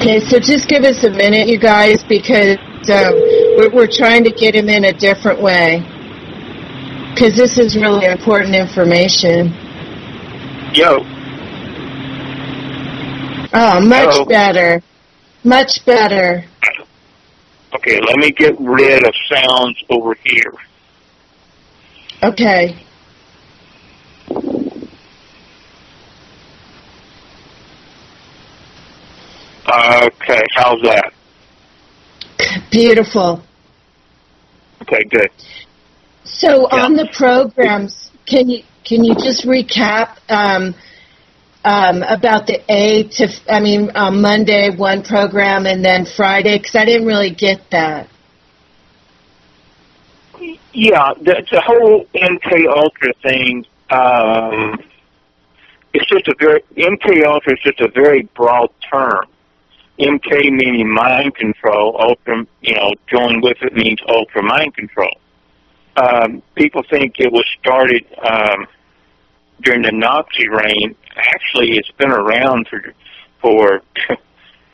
Okay, so just give us a minute, you guys, because we're trying to get him in a different way, because this is really important information. Yo. Oh, much Hello. better. Much better. Okay, let me get rid of sounds over here. Okay. Okay, how's that? Beautiful. Okay, good. So on the programs, can you just recap about the Monday one program and then Friday, because I didn't really get that. Yeah, the whole MkUltra thing. It's just MkUltra is just a very broad term. MK meaning mind control. Ultra, joined with it means ultra mind control. People think it was started during the Nazi reign. Actually, it's been around for a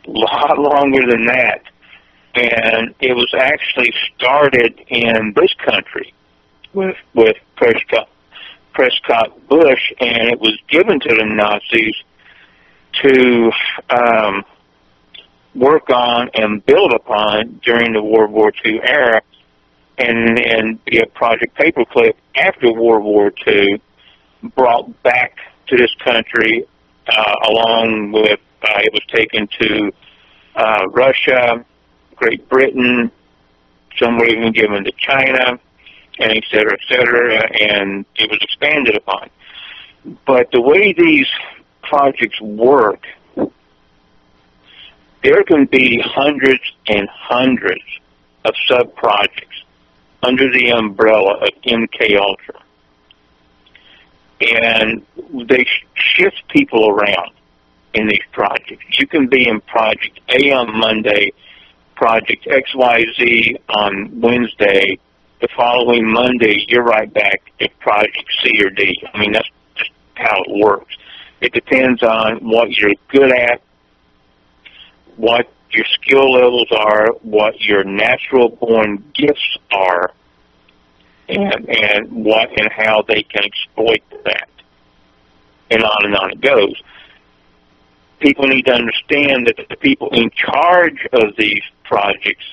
lot longer than that. And it was actually started in this country with Prescott Bush, and it was given to the Nazis to work on and build upon during the World War II era, and be a Project Paperclip after World War II, brought back to this country, along with, it was taken to Russia, Great Britain, some were even given to China, and et cetera, and it was expanded upon. But the way these projects work, there can be hundreds and hundreds of sub-projects under the umbrella of MkUltra. And they shift people around in these projects. You can be in Project A on Monday, Project XYZ on Wednesday. The following Monday, you're right back at Project C or D. I mean, that's just how it works. It depends on what you're good at, what your skill levels are, what your natural-born gifts are, and what and how they can exploit that. And on it goes. People need to understand that the people in charge of these projects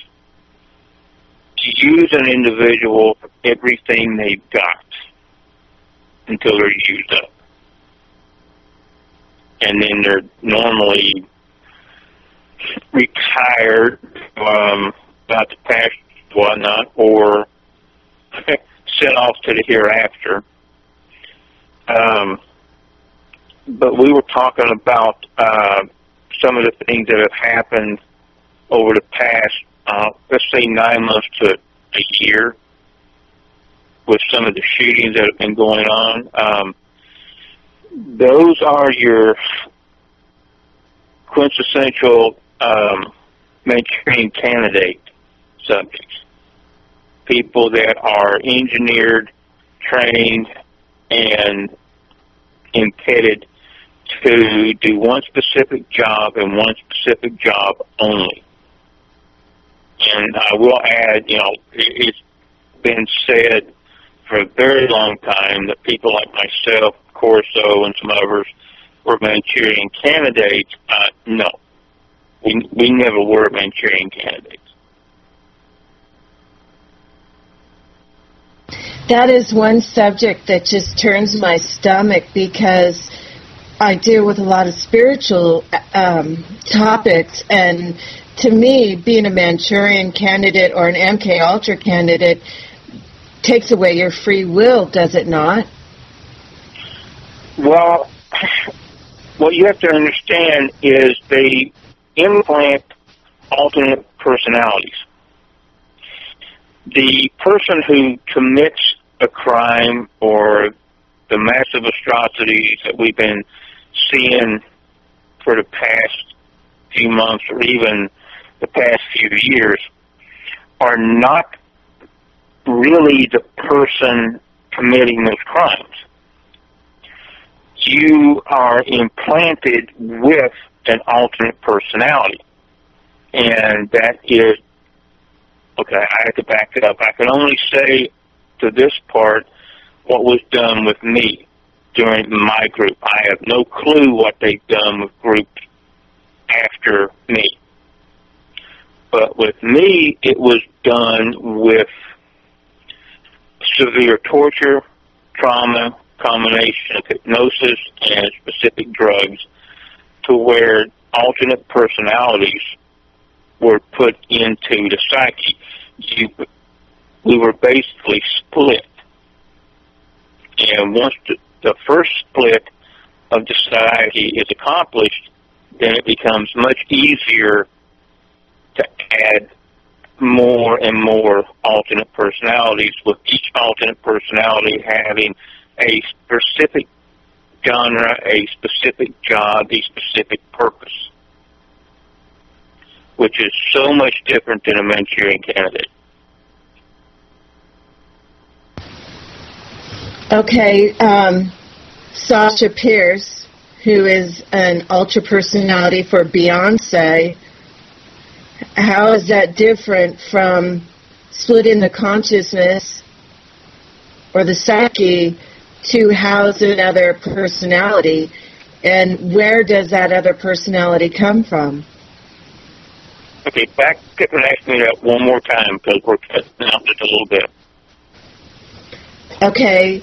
use an individual for everything they've got until they're used up. And then they're normally retired, about to pass, whatnot, or sent off to the hereafter. But we were talking about some of the things that have happened over the past, let's say 9 months to a year, with some of the shootings that have been going on. Those are your quintessential Manchurian candidate subjects. People that are engineered, trained, and intended to do one specific job and one specific job only. And I will add, it's been said for a very long time that people like myself, Corso, and some others were Manchurian candidates. No. We never were Manchurian candidates. That is one subject that just turns my stomach, because I deal with a lot of spiritual topics, and to me, being a Manchurian candidate or an MkUltra candidate takes away your free will, does it not? Well, what you have to understand is they implant alternate personalities. The person who commits a crime or the massive atrocities that we've been seeing for the past few months or even the past few years are not really the person committing those crimes. You are implanted with an alternate personality. And that is, okay, I have to back it up. I can only say to this part what was done with me during my group. I have no clue what they've done with groups after me. But with me, it was done with severe torture, trauma, combination of hypnosis and specific drugs, to where alternate personalities were put into the psyche. We were basically split. And once the first split of the psyche is accomplished, then it becomes much easier to add more and more alternate personalities, with each alternate personality having a specific genre, a specific job, a specific purpose, which is so much different than a Manchurian candidate. Okay, Sasha Pierce, who is an ultra personality for Beyonce, how is that different from splitting the consciousness or the psyche to house another personality? And where does that other personality come from? Okay, back up and ask me that one more time, because we're cutting out just a little bit. Okay,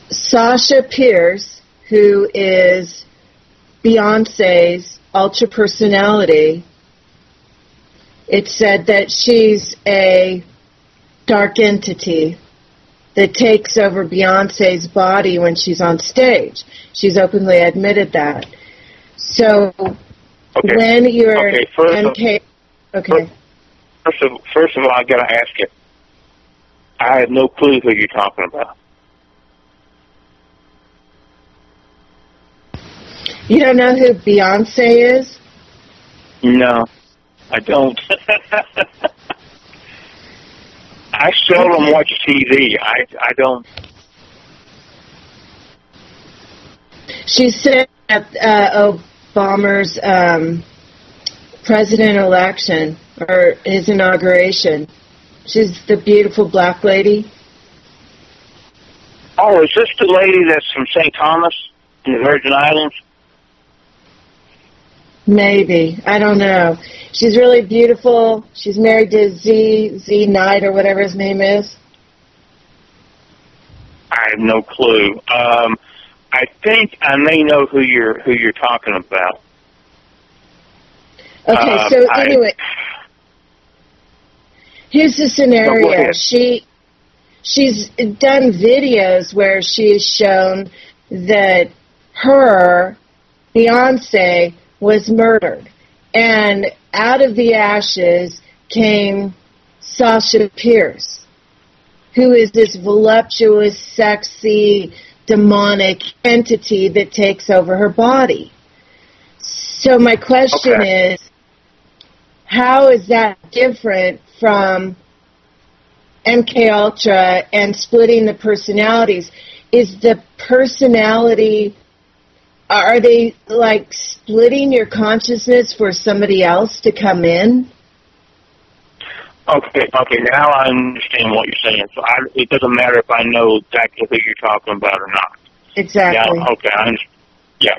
Sasha Pierce, who is Beyonce's ultra personality, it said that she's a dark entity that takes over Beyonce's body when she's on stage. She's openly admitted that. So okay. When you're okay, first of all, I got to ask you. I have no clue who you're talking about. You don't know who Beyonce is? No, I don't. I seldom watch TV. I don't. She said at Obama's president election, or his inauguration. She's the beautiful black lady. Oh, is this the lady that's from St. Thomas in the Virgin Islands? Maybe. I don't know. She's really beautiful. She's married to Z Knight, or whatever his name is. I have no clue. I think I may know who you're talking about. Okay, so anyway, here's the scenario. She's done videos where she's shown that her, Beyonce, was murdered. And out of the ashes came Sasha Pierce, who is this voluptuous, sexy, demonic entity that takes over her body. So my question is, how is that different from MkUltra and splitting the personalities? Is the personality, are they like splitting your consciousness for somebody else to come in? Okay, now I understand what you're saying. So it doesn't matter if I know exactly who you're talking about or not. Exactly. Now,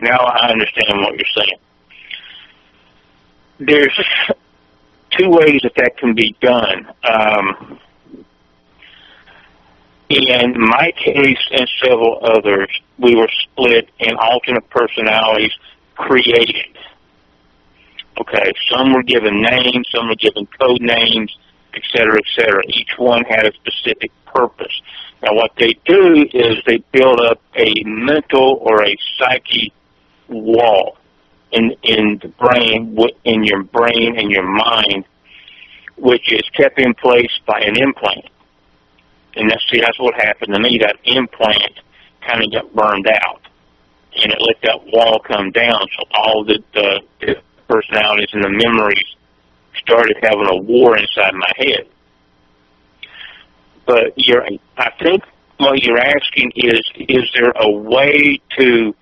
now I understand what you're saying. There's two ways that can be done. In my case and several others, we were split in alternate personalities created. Okay, some were given names, some were given code names, et cetera, et cetera. Each one had a specific purpose. Now, what they do is they build up a mental or a psyche wall in the brain, in your brain and your mind, which is kept in place by an implant. And that's what happened to me. That implant kind of got burned out, and it let that wall come down. So all the personalities and the memories started having a war inside my head. But I think what you're asking is there a way to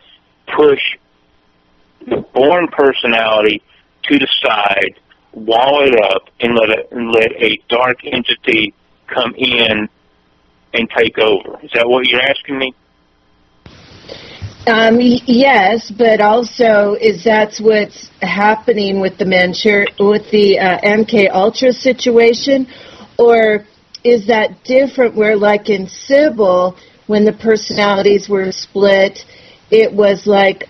push the born personality to the side wall it up and let a dark entity come in and take over. Is that what you're asking me? Yes, but also is that's what's happening with the MkUltra situation, or is that different? Where, like in Sybil, when the personalities were split, it was like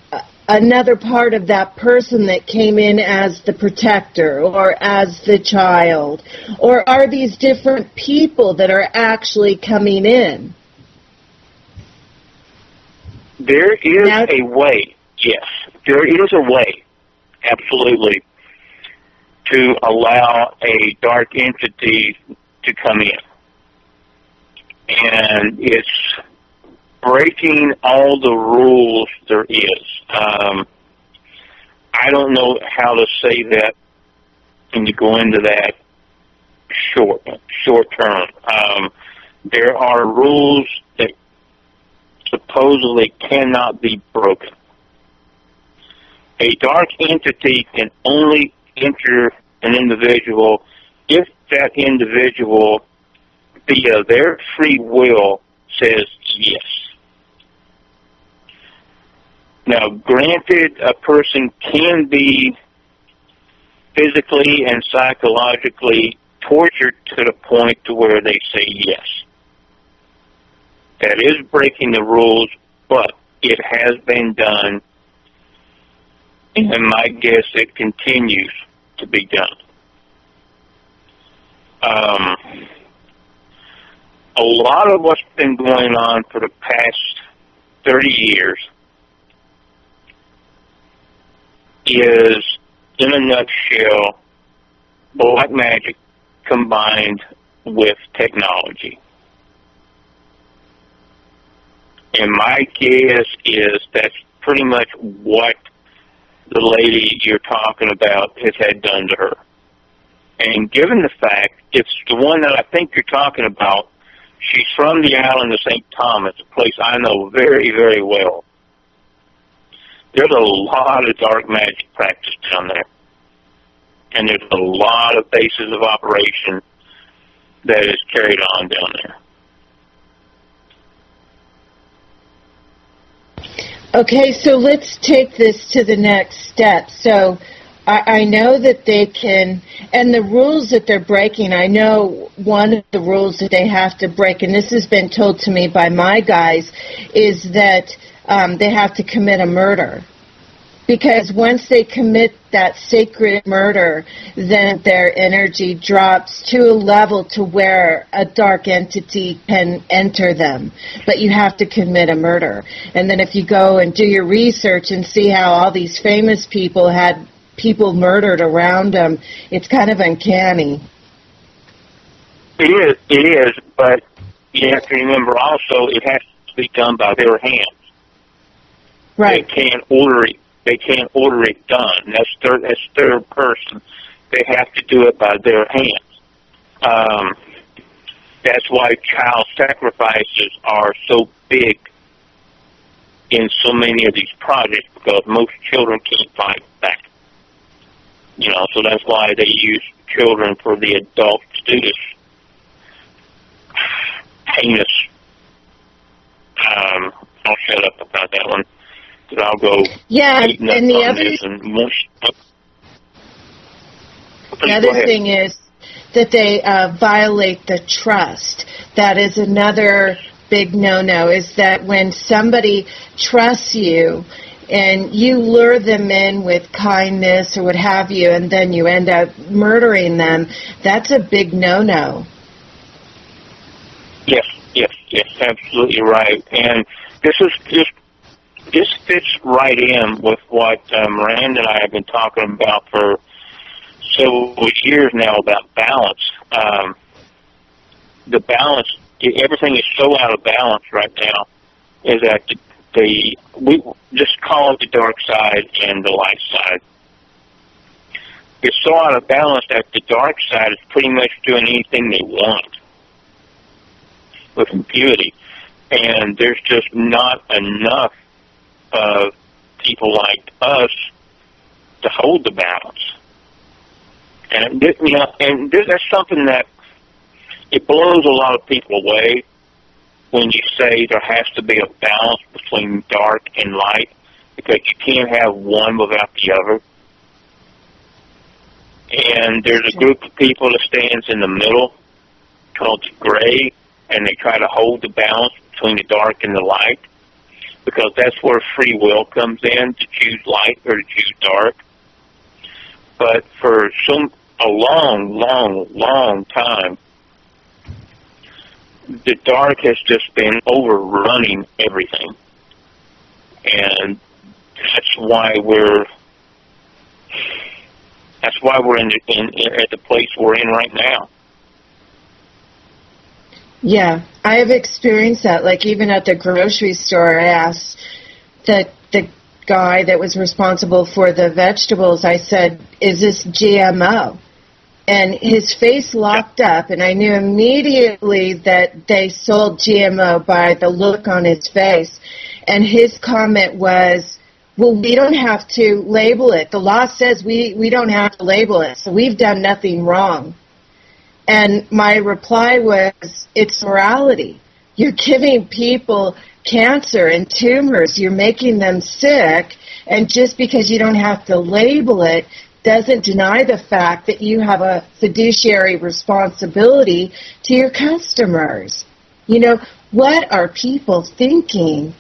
another part of that person that came in as the protector or as the child, or are these different people that are actually coming in? There is a way, yes, there is a way, absolutely, to allow a dark entity to come in. And it's breaking all the rules there is. I don't know how to say that when you go into that short term. There are rules that supposedly cannot be broken. A dark entity can only enter an individual if that individual, via their free will, says yes. Now, granted, a person can be physically and psychologically tortured to the point to where they say yes. That is breaking the rules, but it has been done, and my guess it continues to be done. A lot of what's been going on for the past 30 years is, in a nutshell, black magic combined with technology. And my guess is that's pretty much what the lady you're talking about has had done to her. And given the fact it's the one that I think you're talking about, she's from the island of St. Thomas, a place I know very, very well. There's a lot of dark magic practice down there. And there's a lot of bases of operation that is carried on down there. Okay, so let's take this to the next step. So I know that they can, and the rules that they're breaking, I know one of the rules that they have to break, and this has been told to me by my guys, is that they have to commit a murder. Because once they commit that sacred murder, then their energy drops to a level to where a dark entity can enter them. But you have to commit a murder. And then if you go and do your research and see how all these famous people had people murdered around them, it's kind of uncanny. It is, but you have to remember also it has to be done by their hands. Right. They can't order it done. That's third person. They have to do it by their hands. That's why child sacrifices are so big in so many of these projects, because most children can't fight back. You know, so that's why they use children for the adults to do this heinous. I'll shut up about that one. That I'll go. Yeah, and the other thing is that they violate the trust. That is another big no-no, is that when somebody trusts you and you lure them in with kindness or what have you, and then you end up murdering them, that's a big no-no. Yes, absolutely right. And this fits right in with what Miranda and I have been talking about for several years now about balance. The balance, everything is so out of balance right now, is that we just call it the dark side and the light side. It's so out of balance that the dark side is pretty much doing anything they want with impunity. And there's just not enough of people like us to hold the balance. And that's something that it blows a lot of people away when you say there has to be a balance between dark and light, because you can't have one without the other. And there's a group of people that stands in the middle called the gray, and they try to hold the balance between the dark and the light, because that's where free will comes in, to choose light or to choose dark. But for a long time, the dark has just been overrunning everything, and that's why we're at the place we're in right now. Yeah, I have experienced that. Like, even at the grocery store, I asked the guy that was responsible for the vegetables, I said, "Is this GMO?" And his face locked up, and I knew immediately that they sold GMO by the look on his face. And his comment was, "Well, we don't have to label it. The law says we don't have to label it, so we've done nothing wrong." And my reply was, "It's morality. You're giving people cancer and tumors. You're making them sick, and just because you don't have to label it doesn't deny the fact that you have a fiduciary responsibility to your customers." You know, what are people thinking?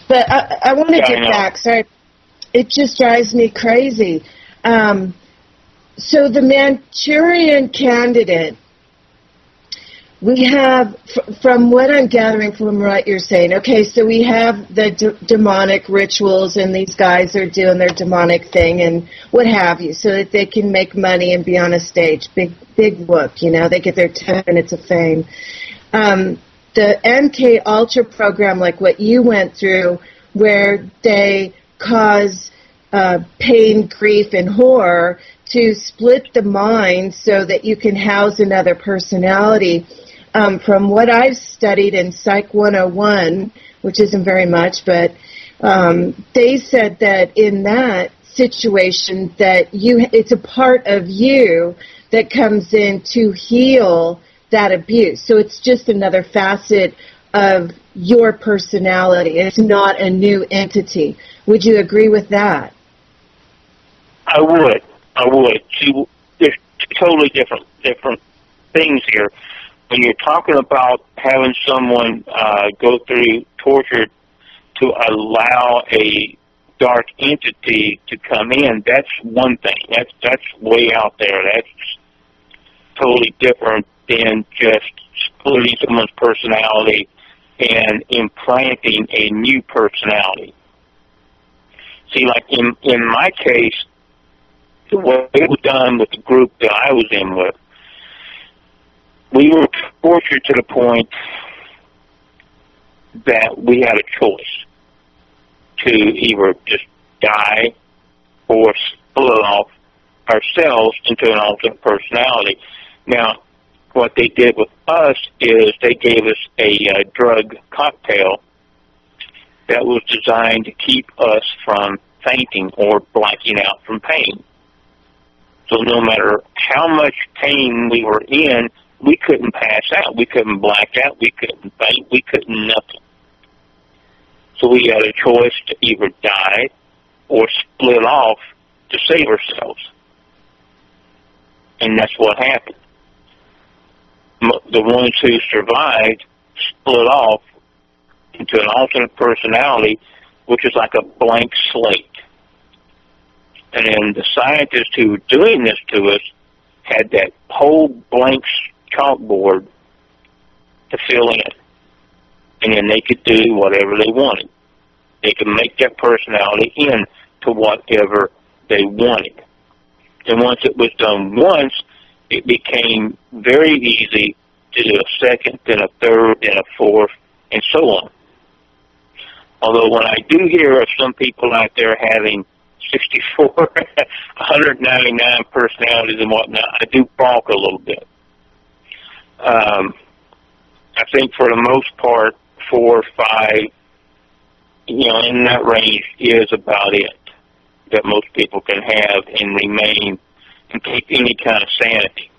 But I want to get back. Sorry, it just drives me crazy. So the Manchurian Candidate, we have, from what I'm gathering from what you're saying, okay, so we have the demonic rituals, and these guys are doing their demonic thing and what have you, so that they can make money and be on a stage. Big whoop, you know, they get their 10 minutes of fame. The MkUltra program, like what you went through, where they cause pain, grief, and horror to split the mind so that you can house another personality. From what I've studied in Psych 101, which isn't very much, but they said that in that situation that it's a part of you that comes in to heal that abuse. So it's just another facet of your personality. It's not a new entity. Would you agree with that? I would. See, there's totally different things here. When you're talking about having someone go through torture to allow a dark entity to come in, that's one thing. That's way out there. That's totally different than just splitting someone's personality and implanting a new personality. See, like in my case, the way it was done with the group that I was in with, we were tortured to the point that we had a choice to either just die or split off ourselves into an alternate personality. Now, what they did with us is they gave us a drug cocktail that was designed to keep us from fainting or blacking out from pain. So no matter how much pain we were in, we couldn't pass out. We couldn't black out. We couldn't faint. We couldn't nothing. So we had a choice to either die or split off to save ourselves. And that's what happened. The ones who survived split off into an alternate personality, which is like a blank slate. And then the scientists who were doing this to us had that whole blank chalkboard to fill in. And then they could do whatever they wanted. They could make that personality into whatever they wanted. And once it was done once, it became very easy to do a second, then a third, then a fourth, and so on. Although when I do hear of some people out there having 64, 199 personalities and whatnot, I do balk a little bit. I think for the most part, 4 or 5, in that range is about it that most people can have and remain and keep any kind of sanity.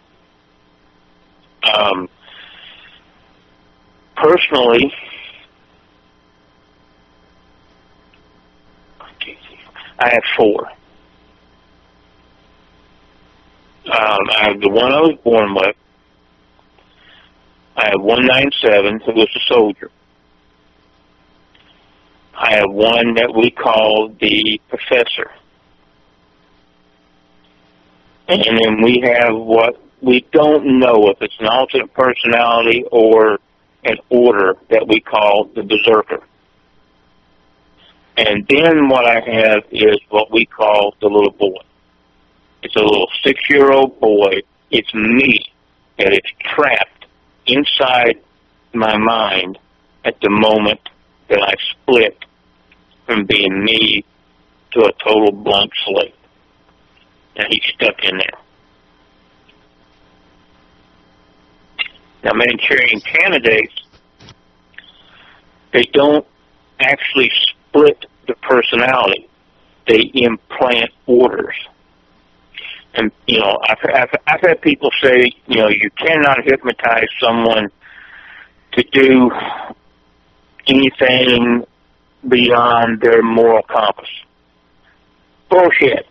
Personally, I have 4. I have the one I was born with. I have 197, who was a soldier. I have one that we call the professor. And then we have what we don't know if it's an alternate personality or an order that we call the berserker. And then what I have is what we call the little boy. It's a little 6-year-old boy. It's me that is trapped inside my mind at the moment that I split from being me to a total blank slate. And he's stuck in there. Now, Manchurian candidates, they don't actually split the personality. They implant orders. And, you know, I've had people say, you know, you cannot hypnotize someone to do anything beyond their moral compass. Bullshit.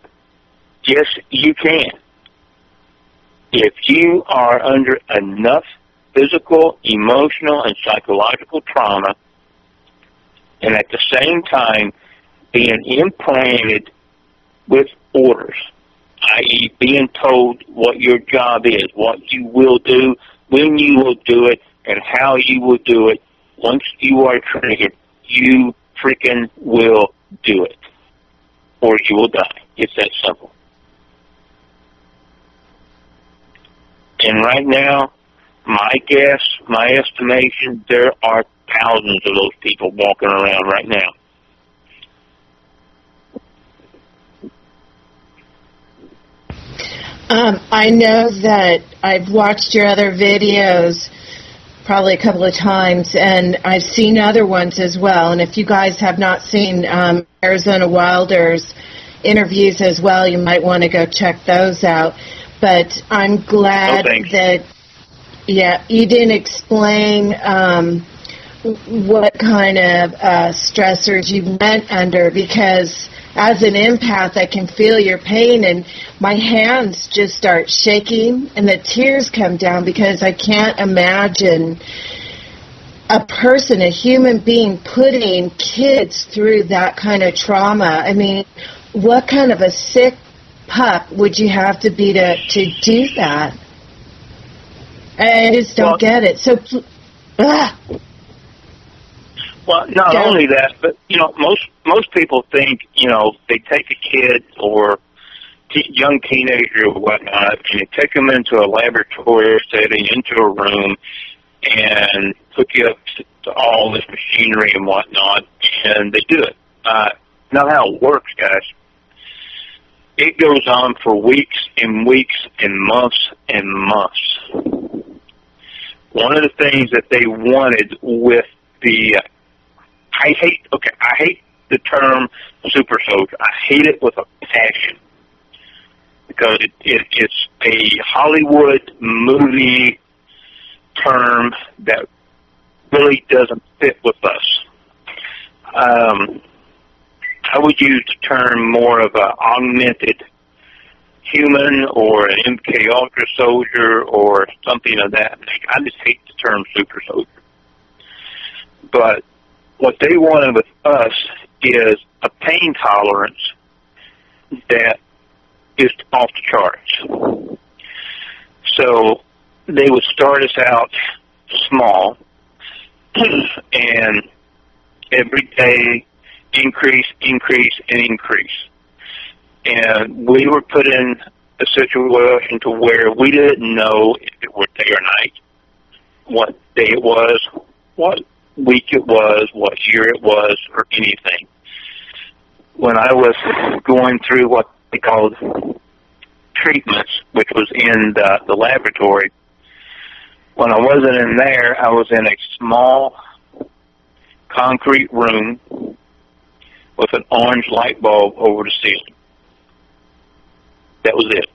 Yes, you can. If you are under enough physical, emotional, and psychological trauma, and at the same time being implanted with orders, i.e. being told what your job is, what you will do, when you will do it, and how you will do it, once you are triggered, you freaking will do it, or you will die. It's that simple. And right now, my guess, my estimation, there are thousands of those people walking around right now. I know that I've watched your other videos probably a couple of times, and I've seen other ones as well. And if you guys have not seen Arizona Wilder's interviews as well, you might want to go check those out. But I'm glad that, you didn't explain what kind of stressors you went under, because as an empath, I can feel your pain, and my hands just start shaking, and the tears come down, because I can't imagine a person, a human being, putting kids through that kind of trauma. I mean, what kind of a sick pup would you have to be to do that? I just don't get it. So, Well, not only that, but, you know, most people think, you know, they take a kid or young teenager or whatnot, and they take them into a laboratory setting, into a room, and hook you up to all this machinery and whatnot, and they do it. Not how it works, guys. It goes on for weeks and weeks and months and months. One of the things that they wanted with the I hate the term super soldier. I hate it with a passion, because it's a Hollywood movie term that really doesn't fit with us. I would use the term more of an augmented human or an MkUltra soldier or something of that nature. I just hate the term super soldier. But what they wanted with us is a pain tolerance that is off the charts. So they would start us out small, and every day increase, and increase. And we were put in a situation to where we didn't know if it were day or night, what day it was, what week it was, what year it was, or anything. When I was going through what they called treatments, which was in the laboratory, when I wasn't in there, I was in a small concrete room with an orange light bulb over the ceiling. That was it.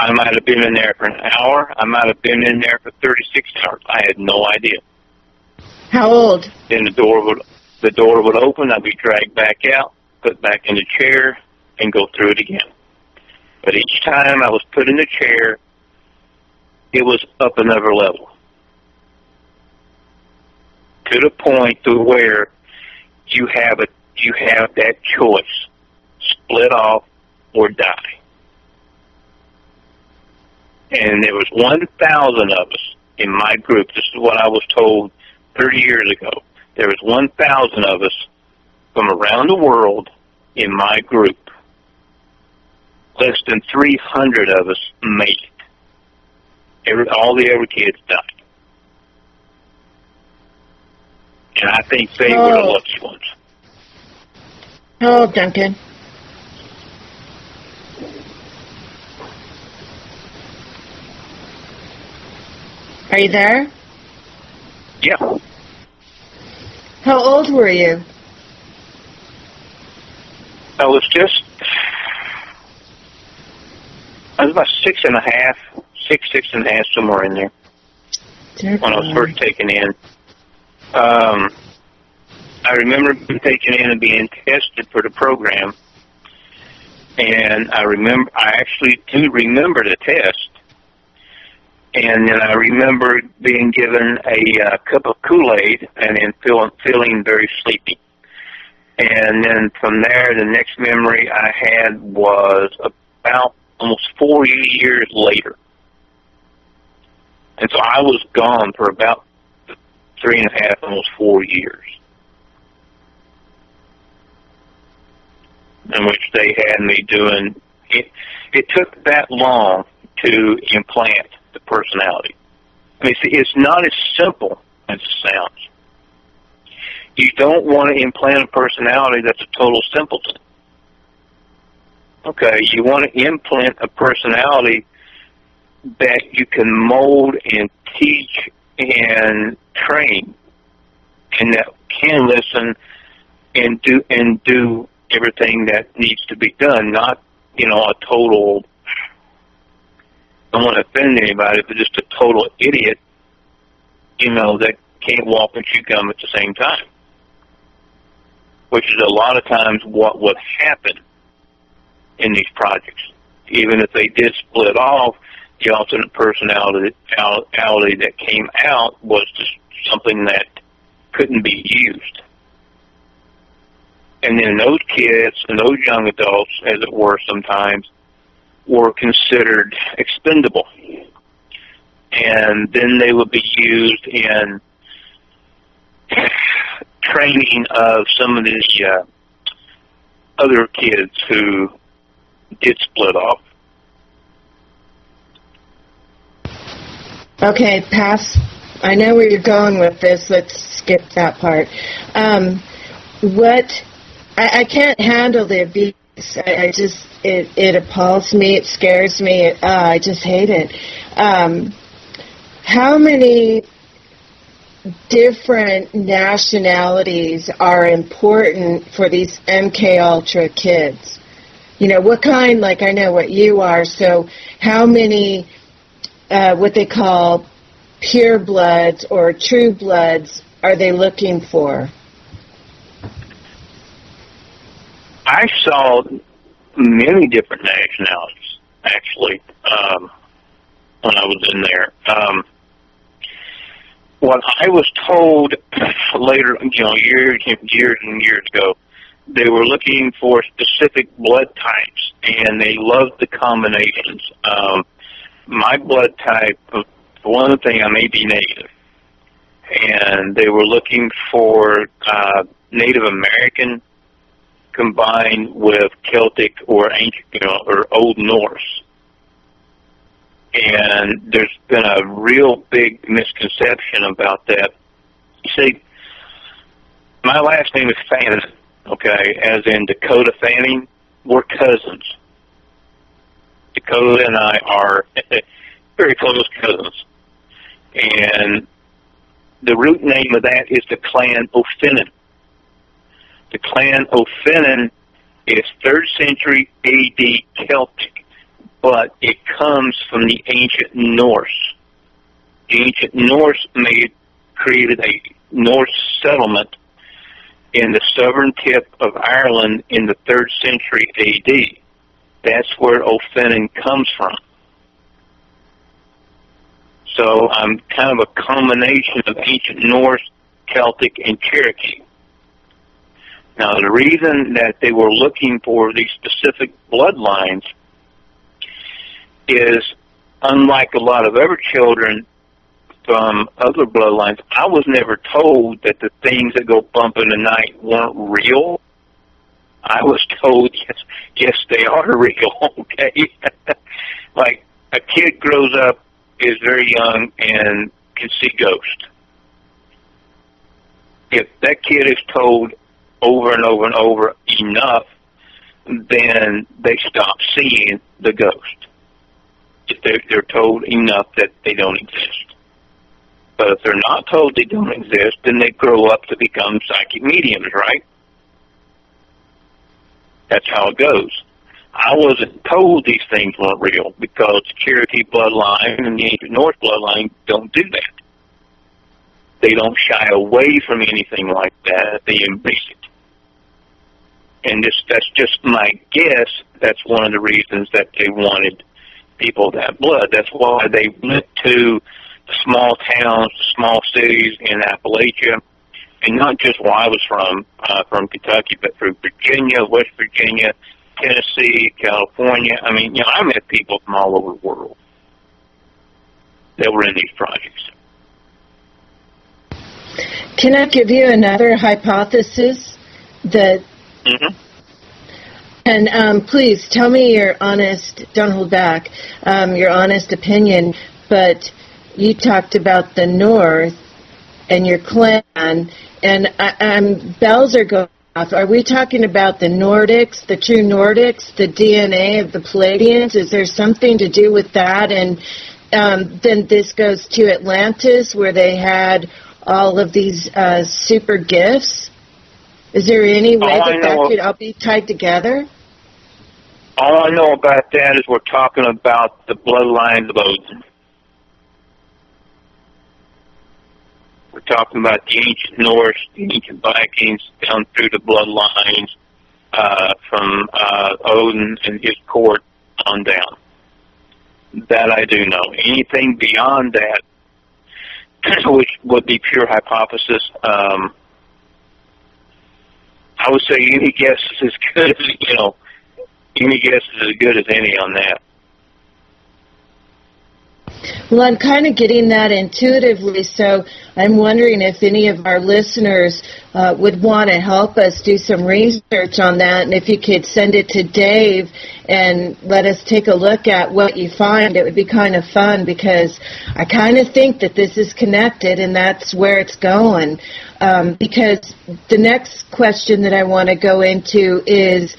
I might have been in there for an hour. I might have been in there for 36 hours. I had no idea. How old? Then the door would open. I'd be dragged back out, put back in the chair, and go through it again. But each time I was put in the chair, it was up another level, to the point to where you have that choice: split off or die. And there was 1,000 of us in my group. This is what I was told 30 years ago. There was 1,000 of us from around the world in my group. Less than 300 of us made it. All the other kids died. And I think they were the lucky ones. How old, Duncan? Are you there? Yeah. How old were you? I was about 6.5, six and a half, somewhere in there. Dear when God. I was first taken in. I remember being taken in and being tested for the program, and I actually do remember the test. And then I remember being given a cup of Kool-Aid and then feeling very sleepy. And then from there, the next memory I had was about almost 4 years later. And so I was gone for about 3.5, almost 4 years, in which they had me doing it. It took that long to implant the personality. I mean, see, it's not as simple as it sounds. You don't want to implant a personality that's a total simpleton. Okay, you want to implant a personality that you can mold and teach and train, and that can listen and do everything that needs to be done. Not, a total, I don't want to offend anybody, but just a total idiot, that can't walk and chew gum at the same time. Which is a lot of times what would happen in these projects. Even if they did split off, the alternate personality that came out was just something that couldn't be used. And then those kids and those young adults, as it were sometimes, were considered expendable. And then they would be used in training of some of these other kids who did split off. Okay, pass. I know where you're going with this. Let's skip that part. I can't handle the abuse. It appalls me. It scares me. I just hate it. How many different nationalities are important for these MkUltra kids? What kind, like I know what you are, so how many, what they call pure bloods or true bloods are they looking for? I saw many different nationalities, actually, when I was in there. What I was told later, years and years ago, they were looking for specific blood types, and they loved the combinations. My blood type, for one thing, I may be Native, and they were looking for Native American combined with Celtic or ancient, or Old Norse. And there's been a real big misconception about that. You see, my last name is Fanning, okay, as in Dakota Fanning. We're cousins. Dakota and I are very close cousins. And the root name of that is the clan O'Finioan. The clan O'Finioan is 3rd century AD Celtic, but it comes from the ancient Norse. The ancient Norse created a Norse settlement in the southern tip of Ireland in the 3rd century A.D. That's where O'Finioan comes from. So I'm kind of a combination of ancient Norse, Celtic, and Cherokee. Now, the reason that they were looking for these specific bloodlines is, unlike a lot of other children from other bloodlines, I was never told that the things that go bump in the night weren't real. I was told, yes, they are real, okay? Like, a kid grows up, is very young, and can see ghosts. If that kid is told over and over and over enough, then they stop seeing the ghost. If they're told enough that they don't exist. But if they're not told they don't exist, then they grow up to become psychic mediums, right? That's how it goes. I wasn't told these things weren't real because the Cherokee bloodline and the ancient Norse bloodline don't do that. They don't shy away from anything like that. They embrace it. And that's just my guess. That's one of the reasons that they wanted people to have blood. That's why they went to the small towns, the small cities in Appalachia, and not just where I was from Kentucky, but through Virginia, West Virginia, Tennessee, California. I mean, I met people from all over the world that were in these projects. Can I give you another hypothesis that... Mm-hmm. And please tell me your honest, don't hold back, your honest opinion, but you talked about the North and your clan, and bells are going off. Are we talking about the Nordics, the true Nordics, the DNA of the Palladians? Is there something to do with that? And then this goes to Atlantis, where they had all of these super gifts. Is there any way that could all be tied together? All I know about that is we're talking about the bloodline of Odin. We're talking about the ancient Norse, the ancient Vikings, down through the bloodlines from Odin and his court on down. That I do know. Anything beyond that, which would be pure hypothesis, I would say any guess is as good as, any guess is as good as any on that. Well, I'm kind of getting that intuitively, so I'm wondering if any of our listeners would want to help us do some research on that, and if you could send it to Dave and let us take a look at what you find. It would be kind of fun, because I kind of think that this is connected, and that's where it's going. Because the next question that I want to go into is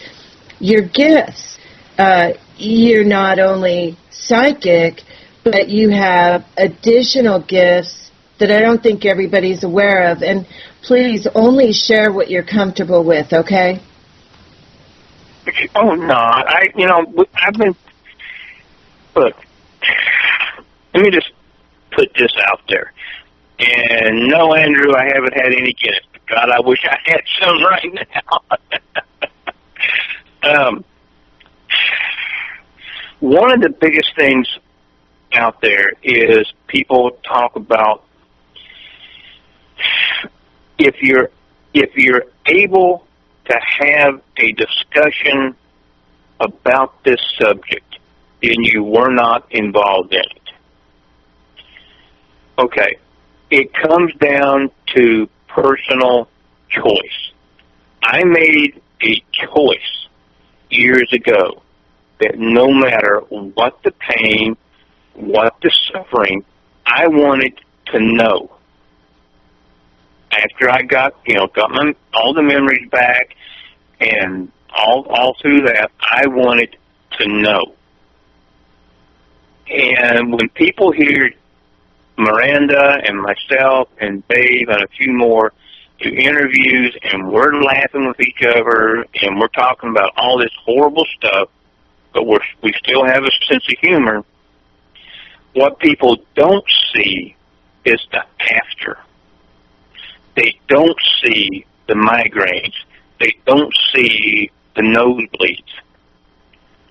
your gifts. You're not only psychic, but you have additional gifts that I don't think everybody's aware of. And please only share what you're comfortable with, okay? Oh, no. I've been... Look, let me just put this out there. And no, Andrew, I haven't had any gifts. God, I wish I had some right now. One of the biggest things out there is people talk about if you're able to have a discussion about this subject, then you were not involved in it. Okay, it comes down to personal choice. I made a choice years ago that no matter what the pain, what the suffering, I wanted to know. After I got all the memories back and all through that, I wanted to know. And when people hear Miranda and myself and Dave and a few more do interviews, and we're laughing with each other, and we're talking about all this horrible stuff, but we still have a sense of humor. What people don't see is the after. They don't see the migraines. They don't see the nosebleeds.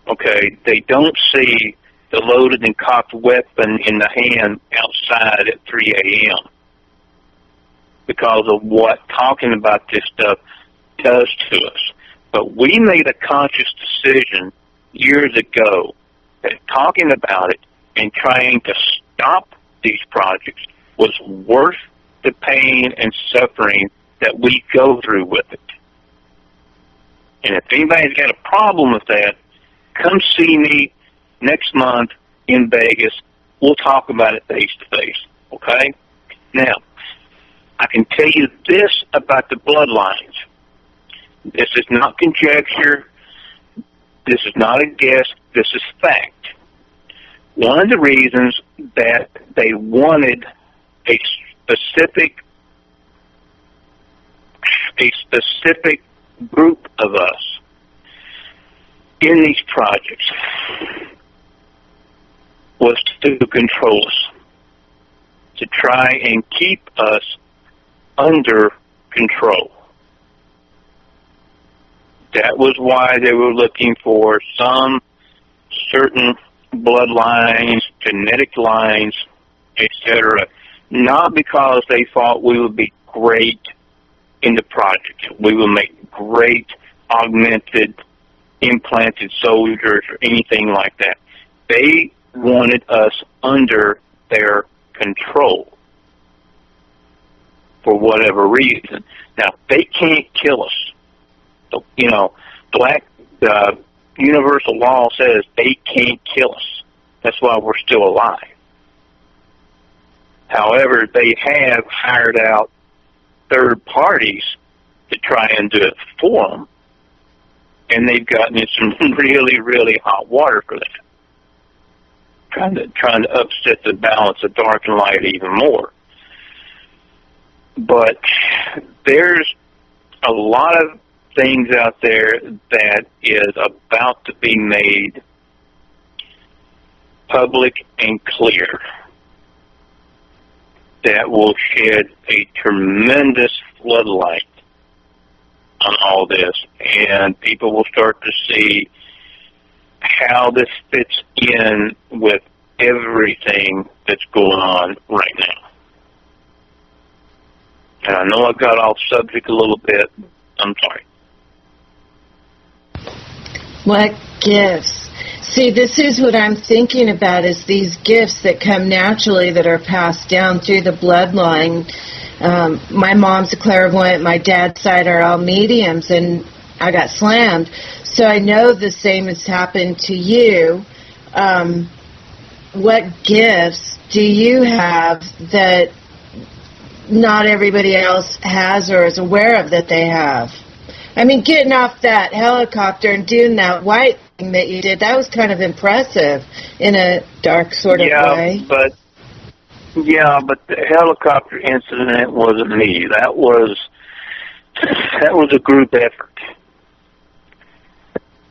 Okay? They don't see the loaded and cocked weapon in the hand outside at 3 a.m. because of what talking about this stuff does to us. But we made a conscious decision years ago that talking about it and trying to stop these projects was worth the pain and suffering that we go through with it. And if anybody's got a problem with that, come see me next month in Vegas. We'll talk about it face to face, okay? Now, I can tell you this about the bloodlines. This is not conjecture. This is not a guess. This is fact. One of the reasons that they wanted a specific group of us in these projects was to control us, to try and keep us under control. That was why they were looking for some certain bloodlines, genetic lines, etc., not because they thought we would be great in the project. We would make great augmented, implanted soldiers or anything like that. They wanted us under their control for whatever reason. Now, they can't kill us. You know, universal law says they can't kill us. That's why we're still alive. However, they have hired out third parties to try and do it for them, and they've gotten in some really, really hot water for that. Trying to upset the balance of dark and light even more. But there's a lot of things out there that is about to be made public and clear that will shed a tremendous floodlight on all this, and people will start to see how this fits in with everything that's going on right now. And I know I got off subject a little bit. I'm sorry. What gifts? See, this is what I'm thinking about, is these gifts that come naturally that are passed down through the bloodline. My mom's a clairvoyant. My dad's side are all mediums, and I got slammed. So I know the same has happened to you. What gifts do you have that not everybody else has or is aware of that they have? I mean, getting off that helicopter and doing that white thing that you did, that was kind of impressive in a dark sort of way. But the helicopter incident wasn't me. That was a group effort.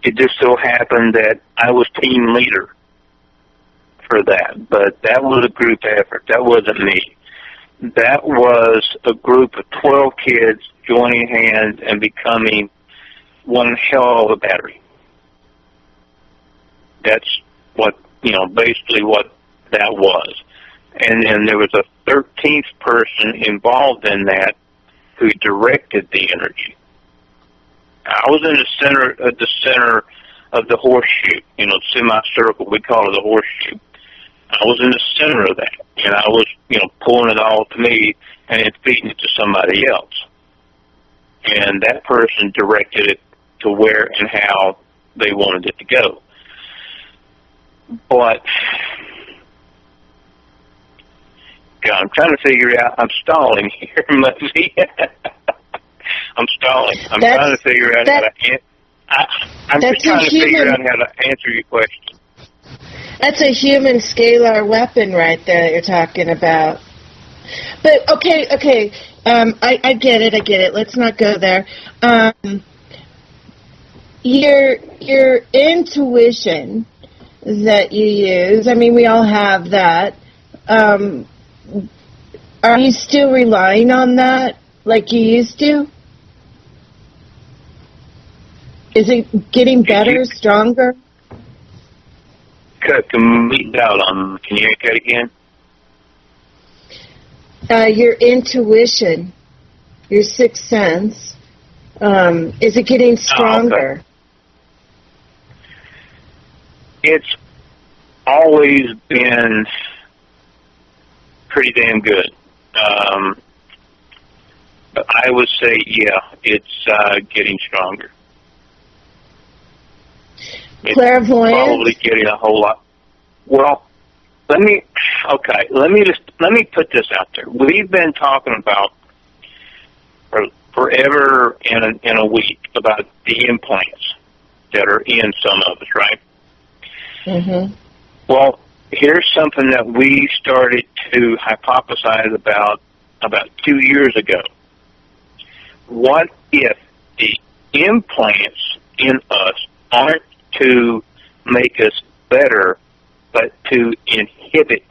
It just so happened that I was team leader for that, but that was a group effort. That wasn't me. That was a group of 12 kids joining hands and becoming one hell of a battery. That's what, basically what that was. And then there was a 13th person involved in that who directed the energy. I was in the center of the horseshoe, semicircle, we call it the horseshoe. I was in the center of that, and I was, pulling it all to me and then feeding it to somebody else. And that person directed it to where and how they wanted it to go. But, God, I'm trying to figure out, I'm stalling here, MzMugzzi. I'm stalling. I'm trying to figure out how to I'm just trying to figure out how to answer your question. That's a human scalar weapon right there that you're talking about. But, okay, I get it. Let's not go there. your intuition that you use, I mean, we all have that. Are you still relying on that like you used to? Is it getting better, stronger? Cut completely out on. Can you hear that again? Your intuition, your sixth sense, is it getting stronger? Okay. It's always been pretty damn good. But I would say, yeah, it's getting stronger. It's Clairvoyance? probably getting a whole lot. Well, let me put this out there. We've been talking about forever in a week about the implants that are in some of us, right? Mm-hmm. Well, here's something that we started to hypothesize about 2 years ago. What if the implants in us aren't to make us better, but to inhibit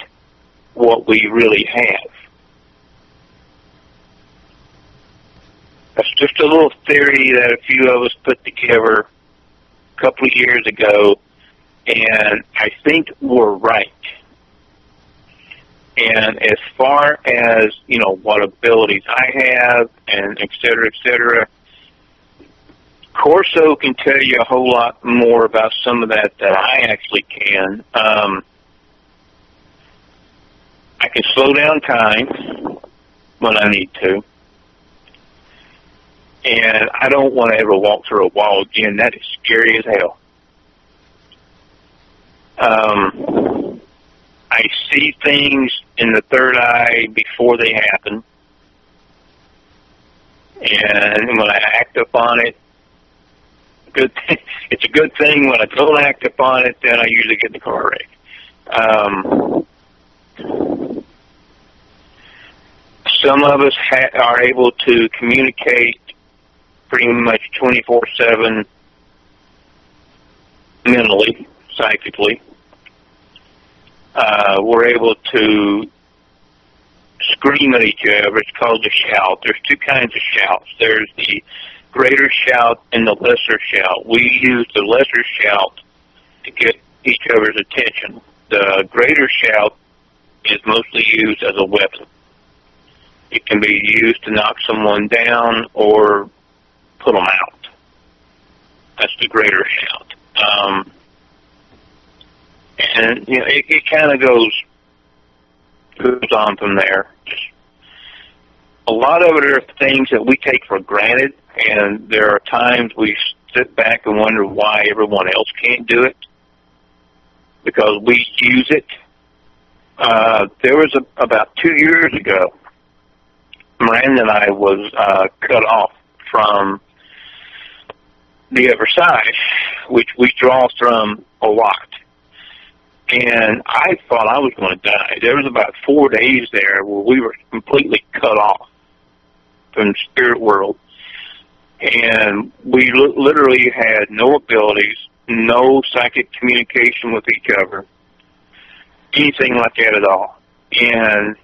what we really have? That's just a little theory that a few of us put together a couple of years ago, and I think we're right. And as far as, what abilities I have, and et cetera, Corso can tell you a whole lot more about some of that than I actually can. I can slow down time when I need to. And I don't want to ever walk through a wall again. That is scary as hell. I see things in the third eye before they happen. And when I act upon it, it's a good thing. When I don't act upon it, then I usually get in the car wreck. Some of us are able to communicate pretty much 24/7 mentally, psychically. We're able to scream at each other. It's called the shout. There's two kinds of shouts. There's the greater shout and the lesser shout. We use the lesser shout to get each other's attention. The greater shout is mostly used as a weapon. It can be used to knock someone down or put them out. That's the greater shout. And it kind of goes on from there. Just a lot of it are things that we take for granted, and there are times we sit back and wonder why everyone else can't do it, because we use it. There was about 2 years ago, Miranda and I was cut off from the other side, which we draw from a lot. And I thought I was going to die. There was about 4 days there where we were completely cut off from the spirit world. And we literally had no abilities, no psychic communication with each other, anything like that at all. And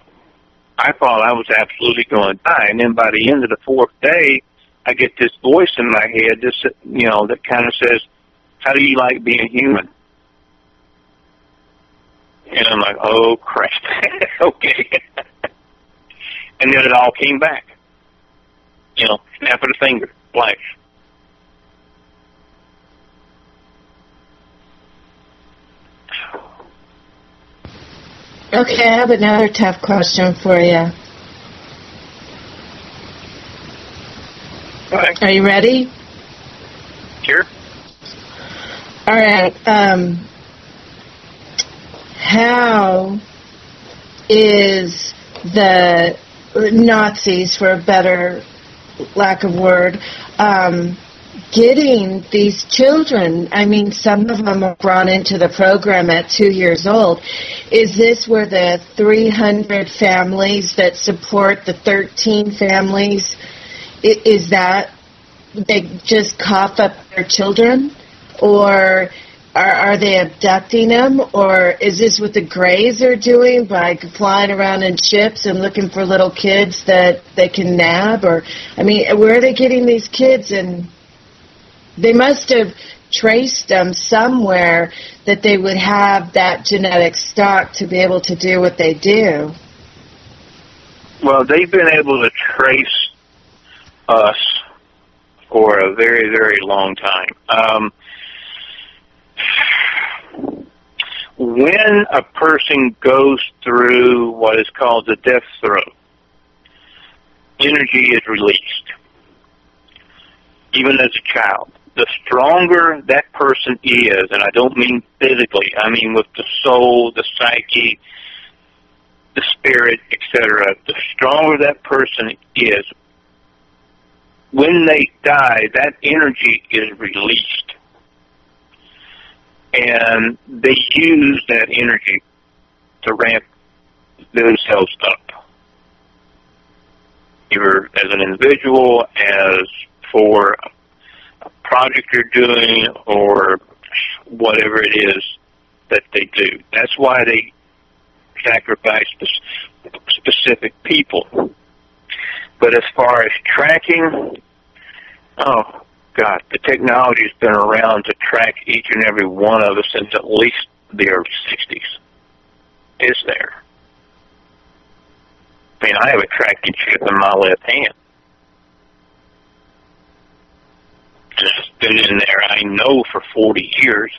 I thought I was absolutely going to die. And then by the end of the 4th day, I get this voice in my head, that kind of says, "How do you like being human?" And I'm like, oh, crap. Okay. And then it all came back. Snap of the finger, flash. Okay, I have another tough question for you. Okay. Are you ready? Sure. All right. How is the Nazis, for a better lack of word, getting these children? I mean, some of them are brought into the program at 2 years old. Is this where the 300 families that support the 13 families, is that they just cough up their children, or are they abducting them, or is this what the Greys are doing by flying around in ships and looking for little kids that they can nab? Or, I mean, where are they getting these kids? And they must have traced them somewhere that they would have that genetic stock to be able to do what they do. Well, they've been able to trace us for a very, very long time. When a person goes through what is called the death throe, energy is released, even as a child. The stronger that person is, and I don't mean physically, I mean with the soul, the psyche, the spirit, etc., the stronger that person is, when they die, that energy is released. And they use that energy to ramp themselves up, either as an individual, as for a project you're doing, or whatever it is that they do. That's why they sacrifice specific people. But as far as tracking, oh, God, the technology has been around to track each and every one of us since at least the early 60s. It's there. I mean, I have a tracking chip in my left hand. And it's been in there, I know, for 40 years.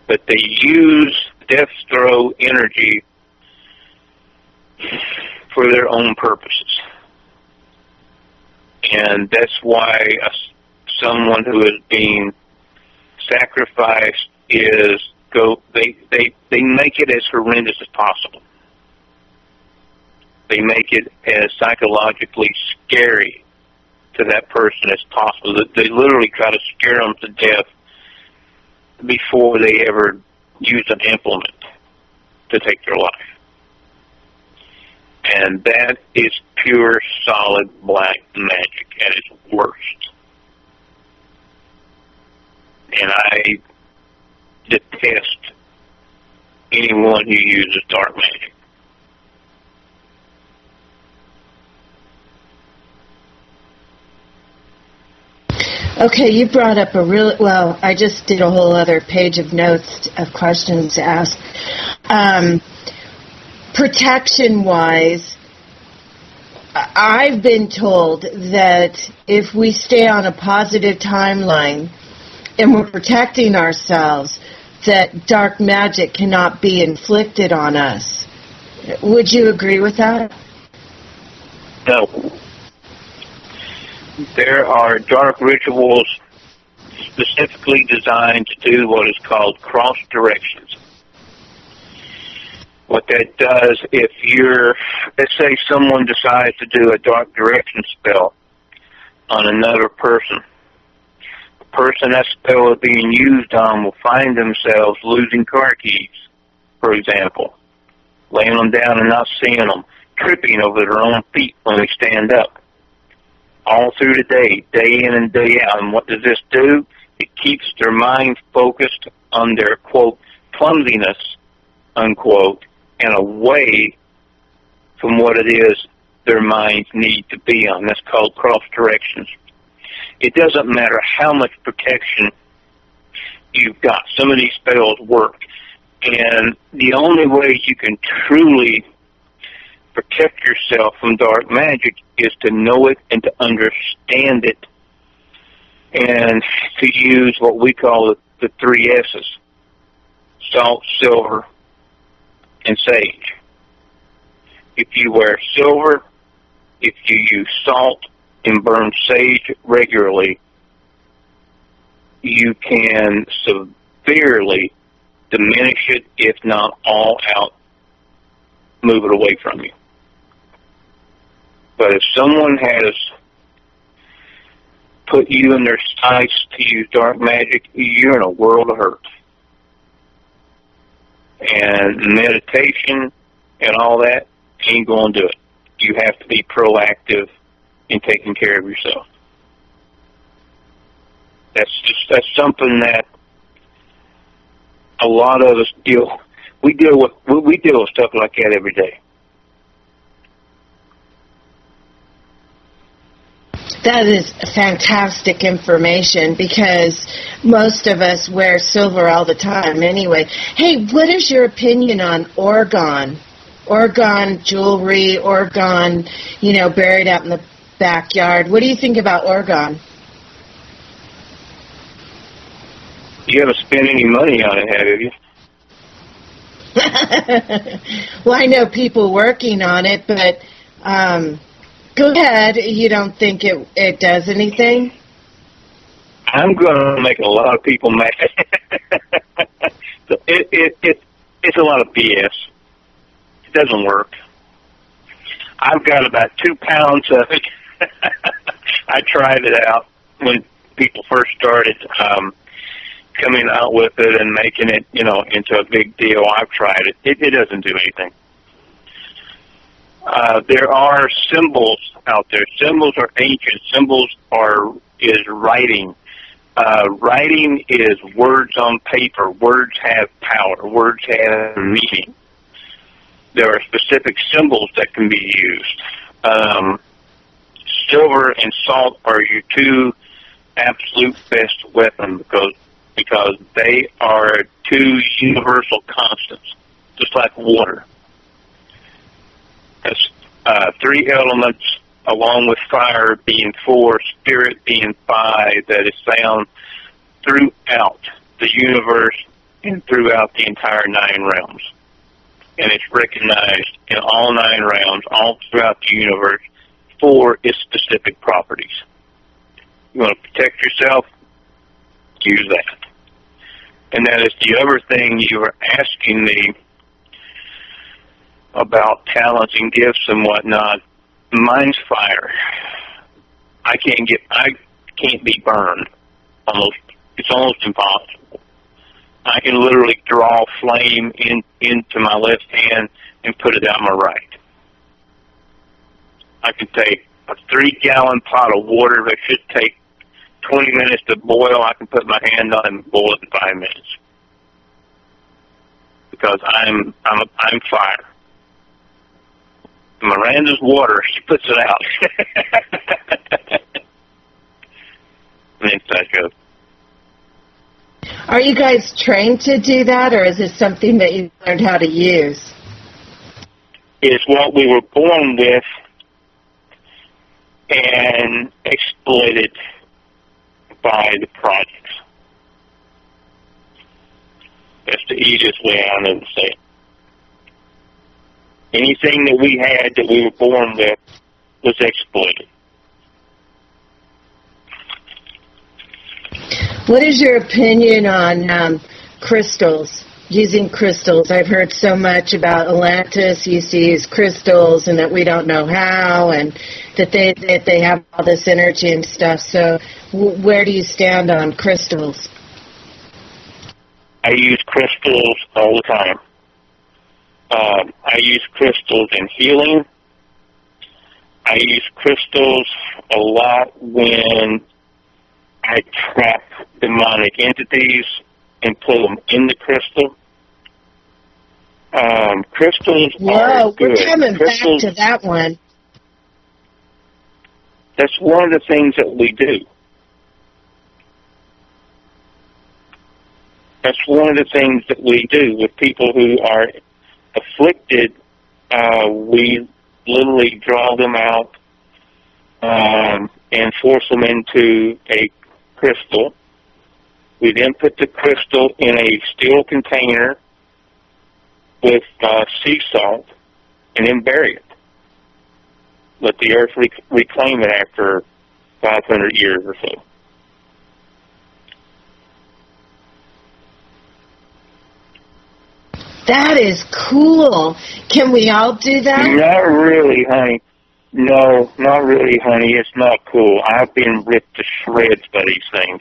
But they use death throw energy for their own purposes. And that's why someone who is being sacrificed they make it as horrendous as possible. They make it as psychologically scary to that person as possible. They literally try to scare them to death before they ever use an implement to take their life. And that is pure, solid black magic at its worst. And I detest anyone who uses dark magic. Okay, you brought up I just did a whole other page of notes of questions to ask. Protection-wise, I've been told that if we stay on a positive timeline and we're protecting ourselves, that dark magic cannot be inflicted on us. Would you agree with that? No. There are dark rituals specifically designed to do what is called cross directions. What that does, let's say someone decides to do a dark direction spell on another person. The person that spell is being used on will find themselves losing car keys, for example, laying them down and not seeing them, tripping over their own feet when they stand up, all through the day in and day out. And what does this do? It keeps their mind focused on their, quote, clumsiness, unquote, and away from what it is their minds need to be on. That's called cross directions. It doesn't matter how much protection you've got. Some of these spells work. And the only way you can truly protect yourself from dark magic is to know it and to understand it, and to use what we call the 3 S's: salt, silver, and sage. If you wear silver, if you use salt and burn sage regularly, you can severely diminish it, if not all out, move it away from you. But if someone has put you in their sights to use dark magic, you're in a world of hurt. And meditation and all that ain't going to do it. you have to be proactive in taking care of yourself. That's something that a lot of us we deal with stuff like that every day. That is fantastic information, because most of us wear silver all the time anyway. Hey, what is your opinion on orgone? Orgone jewelry, orgone, buried out in the backyard. What do you think about orgone? You haven't spent any money on it, have you? Well, I know people working on it, but go ahead. You don't think it does anything? I'm going to make a lot of people mad. It's a lot of BS. It doesn't work. I've got about 2 pounds of it. I tried it out when people first started coming out with it and making it, into a big deal. I've tried it. It doesn't do anything. There are symbols out there. Symbols are ancient. Symbols is writing. Writing is words on paper. Words have power. Words have meaning. There are specific symbols that can be used. Silver and salt are your two absolute best weapons because they are two universal constants, just like water. That's 3 elements, along with fire being 4, spirit being 5, that is found throughout the universe and throughout the entire 9 realms. And it's recognized in all 9 realms, all throughout the universe, for its specific properties. You want to protect yourself? Use that. And that is the other thing you were asking me about talents and gifts and whatnot. Mine's fire. I can't be burned. It's almost impossible. I can literally draw flame into my left hand and put it out my right. I can take a 3-gallon pot of water that should take 20 minutes to boil. I can put my hand on it and boil it in 5 minutes. Because I'm fire. Miranda's water, she puts it out. Inside joke. Are you guys trained to do that, or is it something that you learned how to use? It's what we were born with and exploited by the projects. That's the easiest way I know to say it. Anything that we had that we were born with was exploited. What is your opinion on crystals, using crystals? I've heard so much about Atlantis used to use crystals and that we don't know how, and that they have all this energy and stuff. So where do you stand on crystals? I use crystals all the time. I use crystals in healing. I use crystals a lot when I trap demonic entities and pull them in the crystal. Crystals are good. We're coming crystals, back to that one. That's one of the things that we do. That's one of the things that we do with people who are afflicted. We literally draw them out and force them into a crystal. We then put the crystal in a steel container with sea salt and then bury it. Let the earth reclaim it after 500 years or so. That is cool. Can we all do that? Not really, honey. No, not really, honey. It's not cool. I've been ripped to shreds by these things.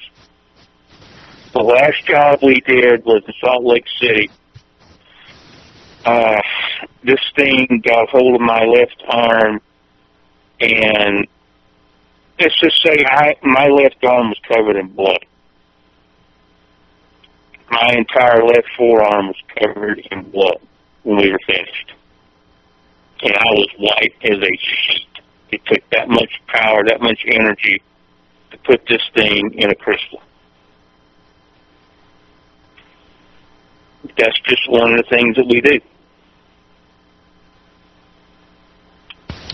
The last job we did was in Salt Lake City. This thing got hold of my left arm and let's just say my left arm was covered in blood. My entire left forearm was covered in blood when we were finished. And I was white as a sheet. It took that much power, that much energy to put this thing in a crystal. That's just one of the things that we do.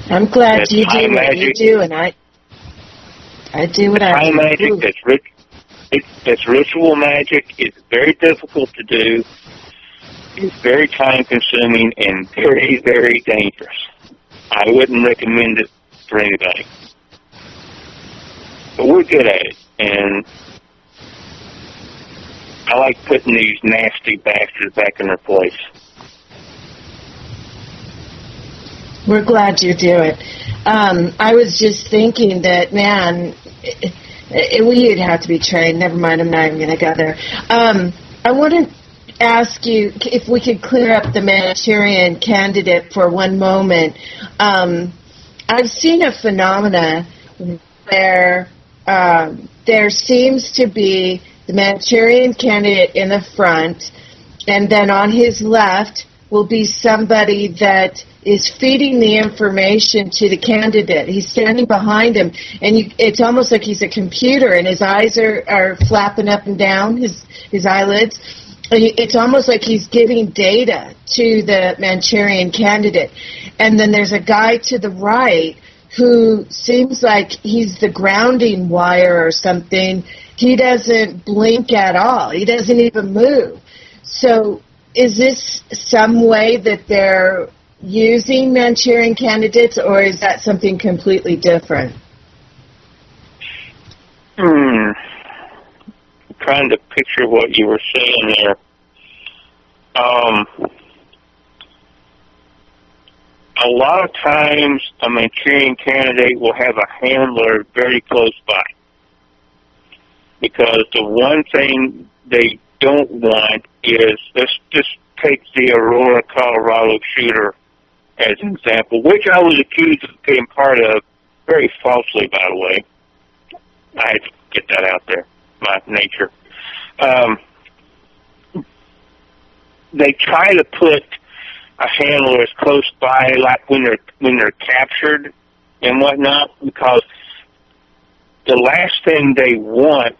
I'm glad that's you do what you do, and I do what I do. High magic, that's ritual magic. It's very difficult to do. It's very time-consuming and very, very dangerous. I wouldn't recommend it for anybody. But we're good at it, and I like putting these nasty bastards back in their place. We're glad you do it. I was just thinking that, man, you'd have to be trained. Never mind, I'm not even going to go there. I want to ask you if we could clear up the Manchurian candidate for one moment. I've seen a phenomena where there seems to be the Manchurian candidate in the front, and then on his left will be somebody that is feeding the information to the candidate. He's standing behind him, and it's almost like he's a computer, and his eyes are flapping up and down, his eyelids. It's almost like he's giving data to the Manchurian candidate. And then there's a guy to the right who seems like he's the grounding wire or something. He doesn't blink at all. He doesn't even move. So is this some way that they're using Manchurian candidates, or is that something completely different? Trying to picture what you were saying there. A lot of times a Manchurian candidate will have a handler very close by, because the one thing they don't want is, let's just take the Aurora, Colorado shooter as an example, which I was accused of being part of, very falsely, by the way. I had to get that out there, my nature. They try to put a handler as close by, like when they're captured and whatnot, because the last thing they want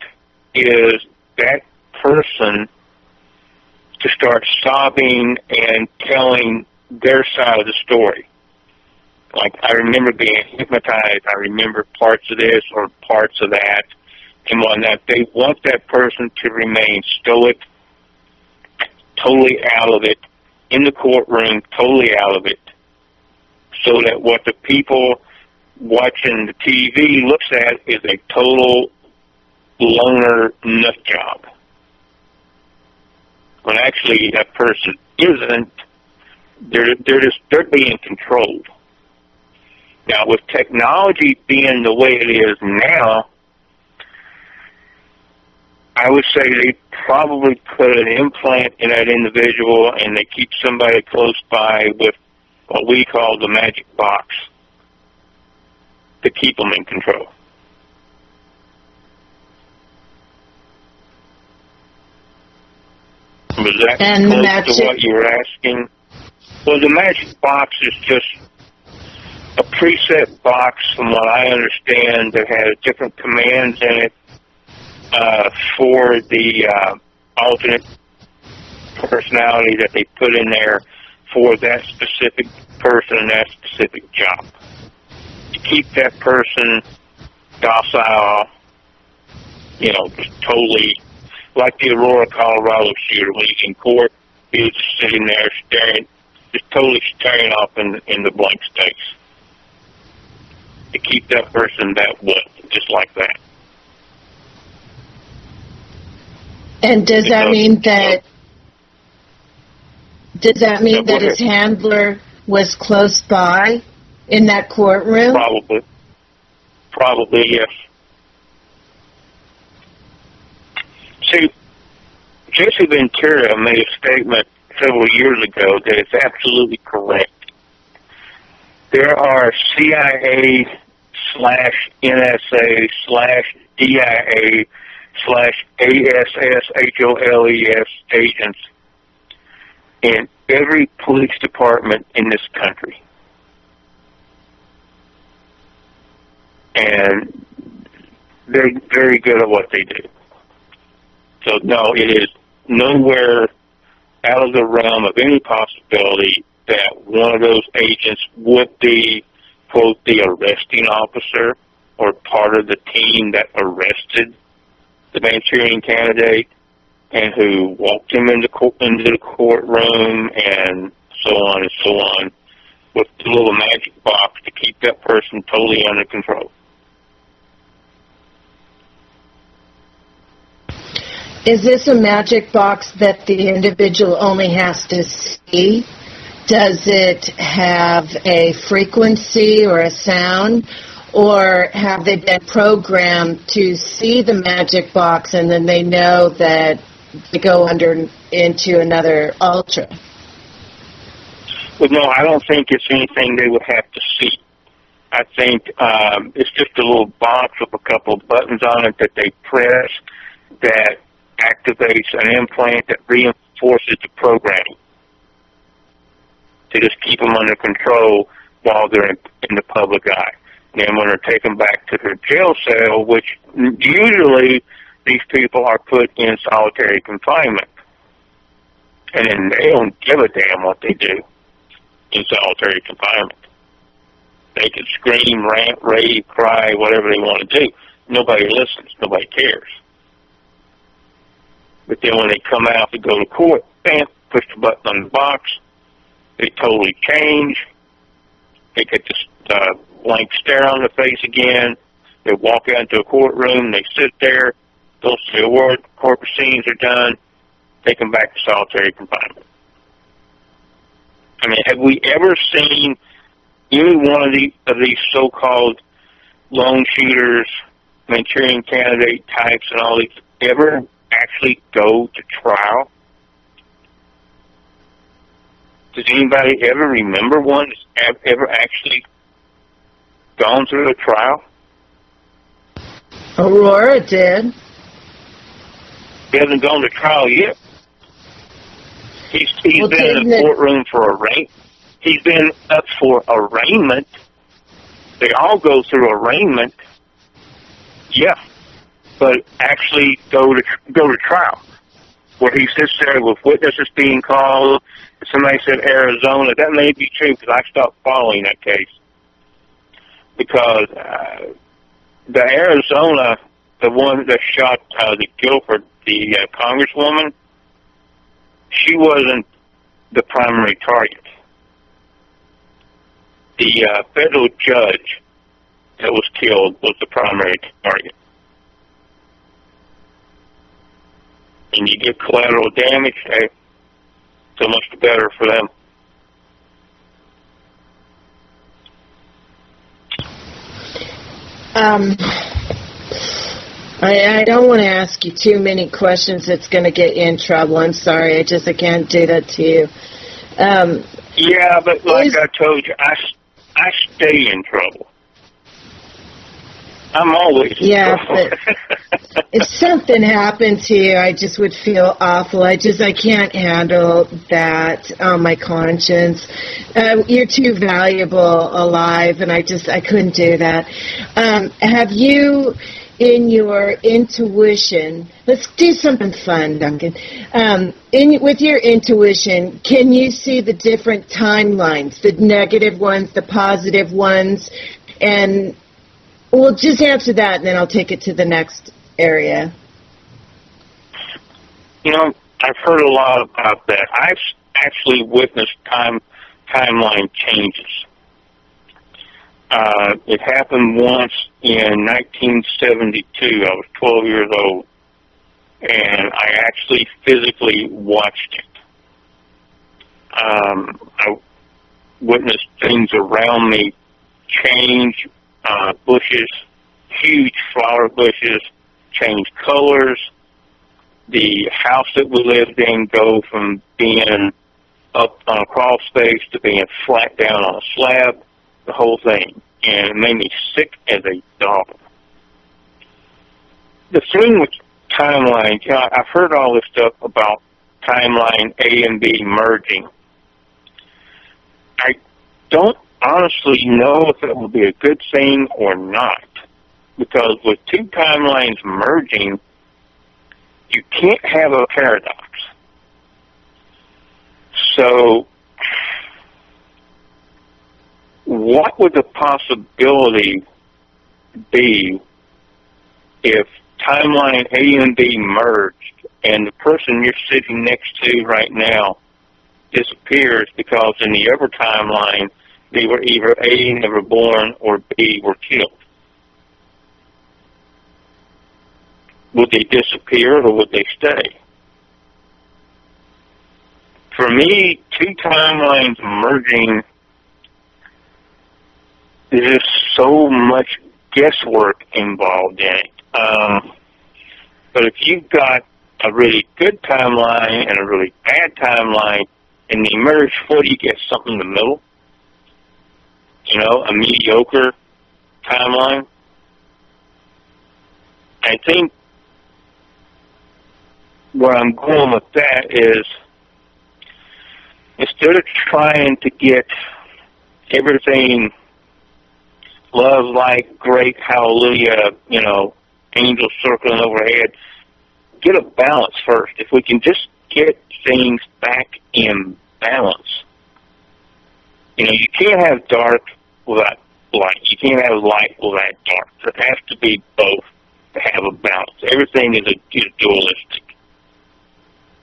is that person to start sobbing and telling their side of the story. Like, I remember being hypnotized, I remember parts of this or parts of that, and whatnot. They want that person to remain stoic, totally out of it, in the courtroom, totally out of it, so that what the people watching the TV looks at is a total loner nut job. When actually that person isn't, they're being controlled. Now, with technology being the way it is now, I would say they probably put an implant in that individual, and they keep somebody close by with what we call the magic box to keep them in control. Was that close to what you were asking? Well, the magic box is just a preset box, from what I understand, that has different commands in it for the alternate personality that they put in there for that specific person and that specific job. To keep that person docile, you know, just totally, like the Aurora, Colorado shooter, when he's in court, he was just sitting there staring, just totally staring off in the blank space. To keep that person that way, just like that. And does that mean that his handler was close by in that courtroom? Probably, yes. See, Jesse Ventura made a statement several years ago that it's absolutely correct. there are CIA / NSA / DIA / ASSHOLES agents in every police department in this country. And they're very good at what they do. So, no, it is nowhere out of the realm of any possibility that one of those agents would be, quote, the arresting officer or part of the team that arrested the Manchurian candidate and who walked him into the courtroom and so on, with a little magic box to keep that person totally under control. Is this a magic box that the individual only has to see? Does it have a frequency or a sound? Or have they been programmed to see the magic box and then they know that they go into another ultra? Well, no, I don't think it's anything they would have to see. I think it's just a little box with a couple of buttons on it that they press that activates an implant that reinforces the programming to just keep them under control while they're in the public eye. And then when they're taken back to their jail cell, which usually these people are put in solitary confinement, and then they don't give a damn what they do in solitary confinement. They can scream, rant, rave, cry, whatever they want to do. Nobody listens. Nobody cares. But then when they come out to go to court, bam, push the button on the box, they totally change. They get this blank stare on the face again. They walk out into a courtroom, they sit there, don't say a word, court proceedings are done, take them back to solitary confinement. I mean, have we ever seen any one of these so-called lone shooters, Manchurian candidate types and all these ever actually go to trial? Does anybody ever remember one that's ever actually gone through a trial? Aurora did. He hasn't gone to trial yet. He's been in the courtroom for he's been up for arraignment. They all go through arraignment. Yeah. But actually go to trial, where he sits there with witnesses being called. Somebody said Arizona. That may be true because I stopped following that case. Because the Arizona, the one that shot the Guilford, the congresswoman, she wasn't the primary target. The federal judge that was killed was the primary target. And you get collateral damage, hey, so much the better for them. I don't want to ask you too many questions that's going to get you in trouble. I'm sorry. I can't do that to you. Yeah, but like I told you, I stay in trouble. I'm always in trouble. But if something happened to you, I just would feel awful. I can't handle that on my conscience. You're too valuable alive, and I couldn't do that. Have you, in your intuition, let's do something fun, Duncan. With your intuition, can you see the different timelines, the negative ones, the positive ones, and we'll just answer that, and then I'll take it to the next area. You know, I've heard a lot about that. I've actually witnessed timeline changes. It happened once in 1972. I was 12 years old, and I actually physically watched it. I witnessed things around me change. Bushes, huge flower bushes, change colors. The house that we lived in go from being up on a crawl space to being flat down on a slab. the whole thing, and it made me sick as a dog. The thing with timelines, you know, I've heard all this stuff about timeline A and B merging. I don't honestly know if it will be a good thing or not, because with two timelines merging, you can't have a paradox. So, what would the possibility be if timeline A and B merged and the person you're sitting next to right now disappears because in the other timeline they were either A, never born, or B, were killed? Would they disappear or would they stay? For me, two timelines merging, there's so much guesswork involved in it. But if you've got a really good timeline and a really bad timeline, and they merge, what do you get? Something in the middle? You know, a mediocre timeline? I think where I'm going with that is, instead of trying to get everything love, light, great, hallelujah, you know, angels circling overhead, get a balance first. If we can just get things back in balance. You know, you can't have dark without light. You can't have light without dark. There has to be both to have a balance. Everything is dualistic.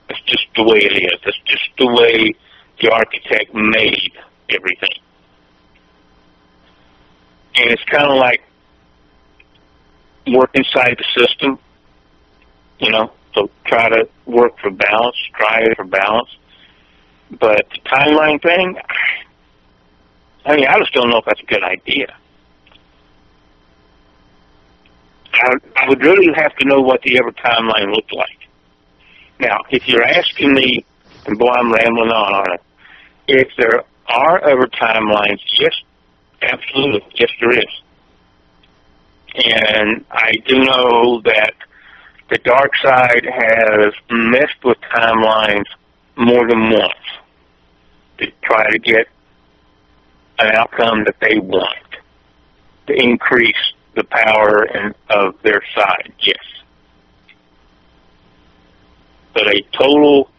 That's just the way it is. That's just the way the architect made everything. And it's kind of like work inside the system, you know, so try to work for balance, strive for balance. But the timeline thing, I mean, I just don't know if that's a good idea. I would really have to know what the other timeline looked like. Now, if you're asking me, and boy, I'm rambling on it, if there are other timelines, yes, absolutely, yes, there is. And I do know that the dark side has messed with timelines more than once to try to get an outcome that they want, to increase the power of their side, yes. But a total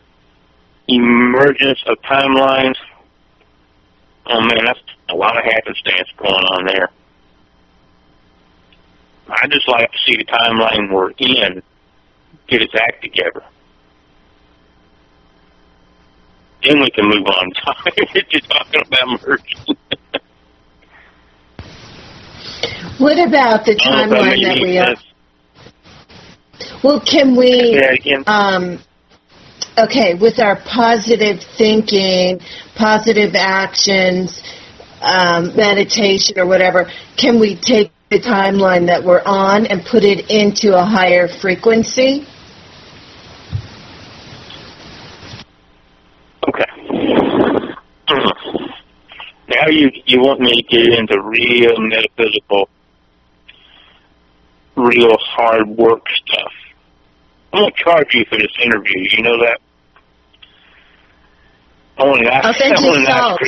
emergence of timelines, oh man, that's a lot of happenstance going on there. I just like to see the timeline we're in get its act together. Then we can move on to talking about merging. What about the timeline that we are? Well, can we? Okay, with our positive thinking, positive actions, meditation or whatever, can we take the timeline that we're on and put it into a higher frequency? Okay. Now you want me to get into real metaphysical, real hard work stuff. I'm going to charge you for this interview. You know that? I'll send you salt.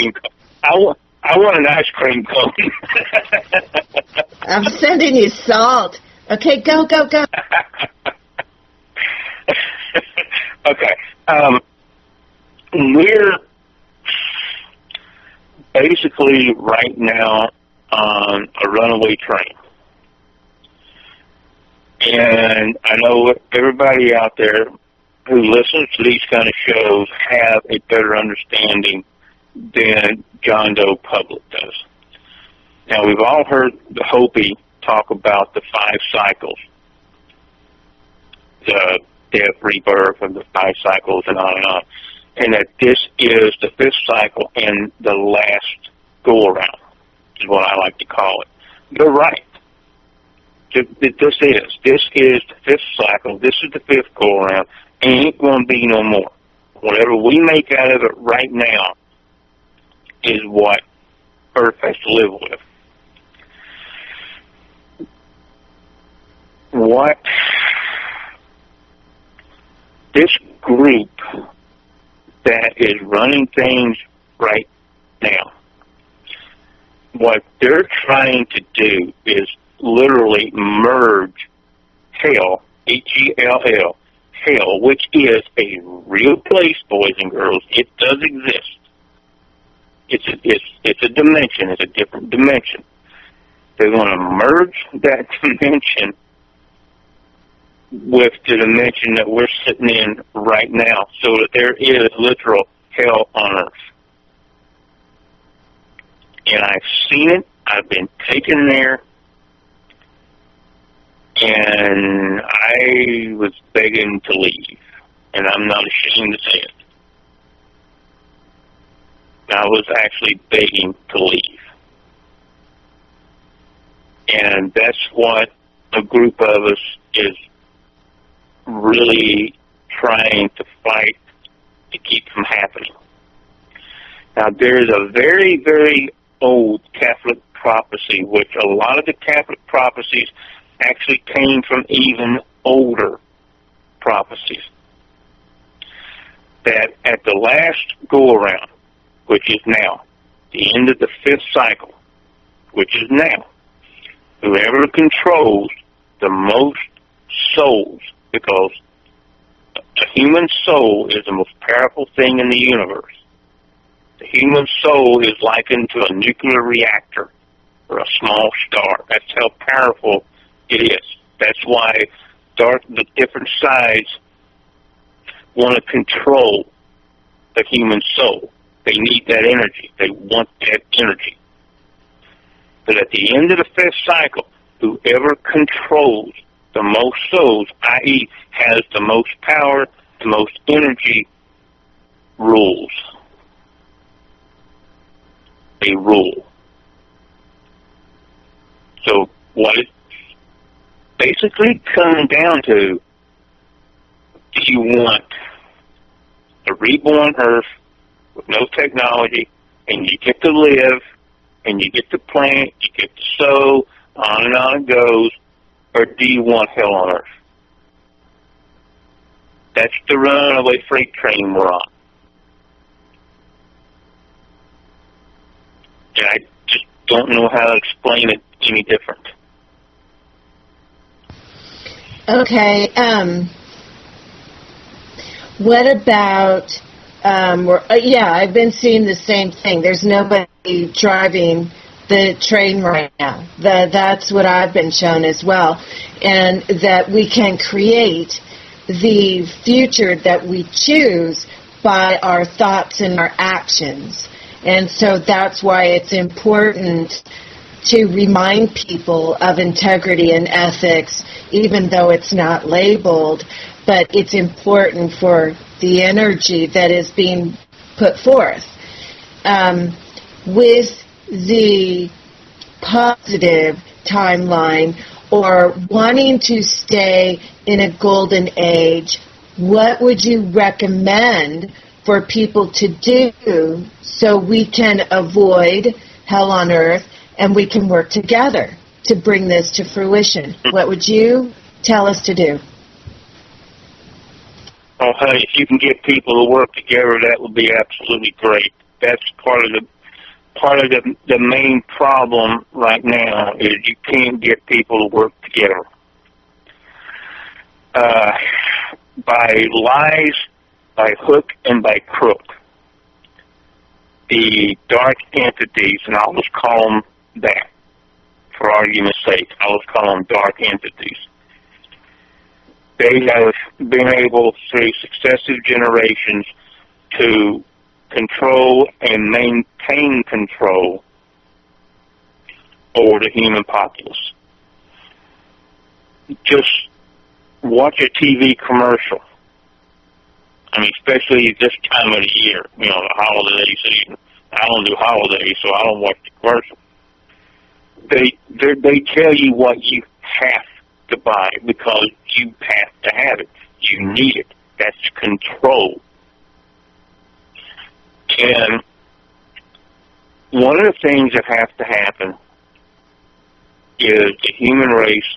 I want an ice cream cone. I'm sending you salt. Okay, go. Okay. We're basically right now on a runaway train. And I know everybody out there who listens to these kind of shows have a better understanding than John Doe Public does. Now, we've all heard the Hopi talk about the 5 cycles, the death, rebirth, and the 5 cycles, and on, and that this is the 5th cycle and the last go-around, is what I like to call it. You're right. This is the 5th cycle. This is the 5th go-around. Ain't going to be no more. Whatever we make out of it right now is what Earth has to live with. What this group that is running things right now, what they're trying to do is literally merge hell, H-E-L-L, hell, which is a real place, boys and girls. It does exist. It's a dimension. It's a different dimension. They're going to merge that dimension with the dimension that we're sitting in right now, so that there is literal hell on Earth. And I've seen it. I've been taken there. And I was begging to leave. And I'm not ashamed to say it. I was actually begging to leave. And that's what a group of us is really trying to fight to keep from happening. Now, there's a very, very old Catholic prophecy, which a lot of the Catholic prophecies actually came from even older prophecies, that at the last go-around, which is now, the end of the 5th cycle, which is now, whoever controls the most souls, because a human soul is the most powerful thing in the universe. The human soul is likened to a nuclear reactor or a small star. That's how powerful it is. That's why the different sides want to control the human soul. They need that energy. They want that energy. But at the end of the 5th cycle, whoever controls the most souls, i.e. has the most power, the most energy, rules. They rule. So what it basically comes down to, do you want a reborn Earth with no technology, and you get to live, and you get to plant, you get to sow, on and on it goes, or do you want hell on Earth? That's the runaway freight train we're on. And I just don't know how to explain it any different. Okay, what about, yeah, I've been seeing the same thing. There's nobody driving the train right now. That's what I've been shown as well. And that we can create the future that we choose by our thoughts and our actions. And so that's why it's important to remind people of integrity and ethics, even though it's not labeled, but it's important for the energy that is being put forth. With the positive timeline, or wanting to stay in a golden age, what would you recommend for people to do so we can avoid hell on earth and we can work together to bring this to fruition? What would you tell us to do? Oh, honey, if you can get people to work together, that would be absolutely great. That's part of the main problem right now, is you can't get people to work together. By lies, by hook, and by crook. The dark entities, and I'll just call them that, for argument's sake, I'll just call them dark entities. They have been able, through successive generations, to control and maintain control over the human populace. Just watch a TV commercial. I mean, especially this time of the year, you know, the holiday season. I don't do holidays, so I don't watch the commercial. They tell you what you have to buy because you have to have it. You need it. That's control. And one of the things that have to happen is the human race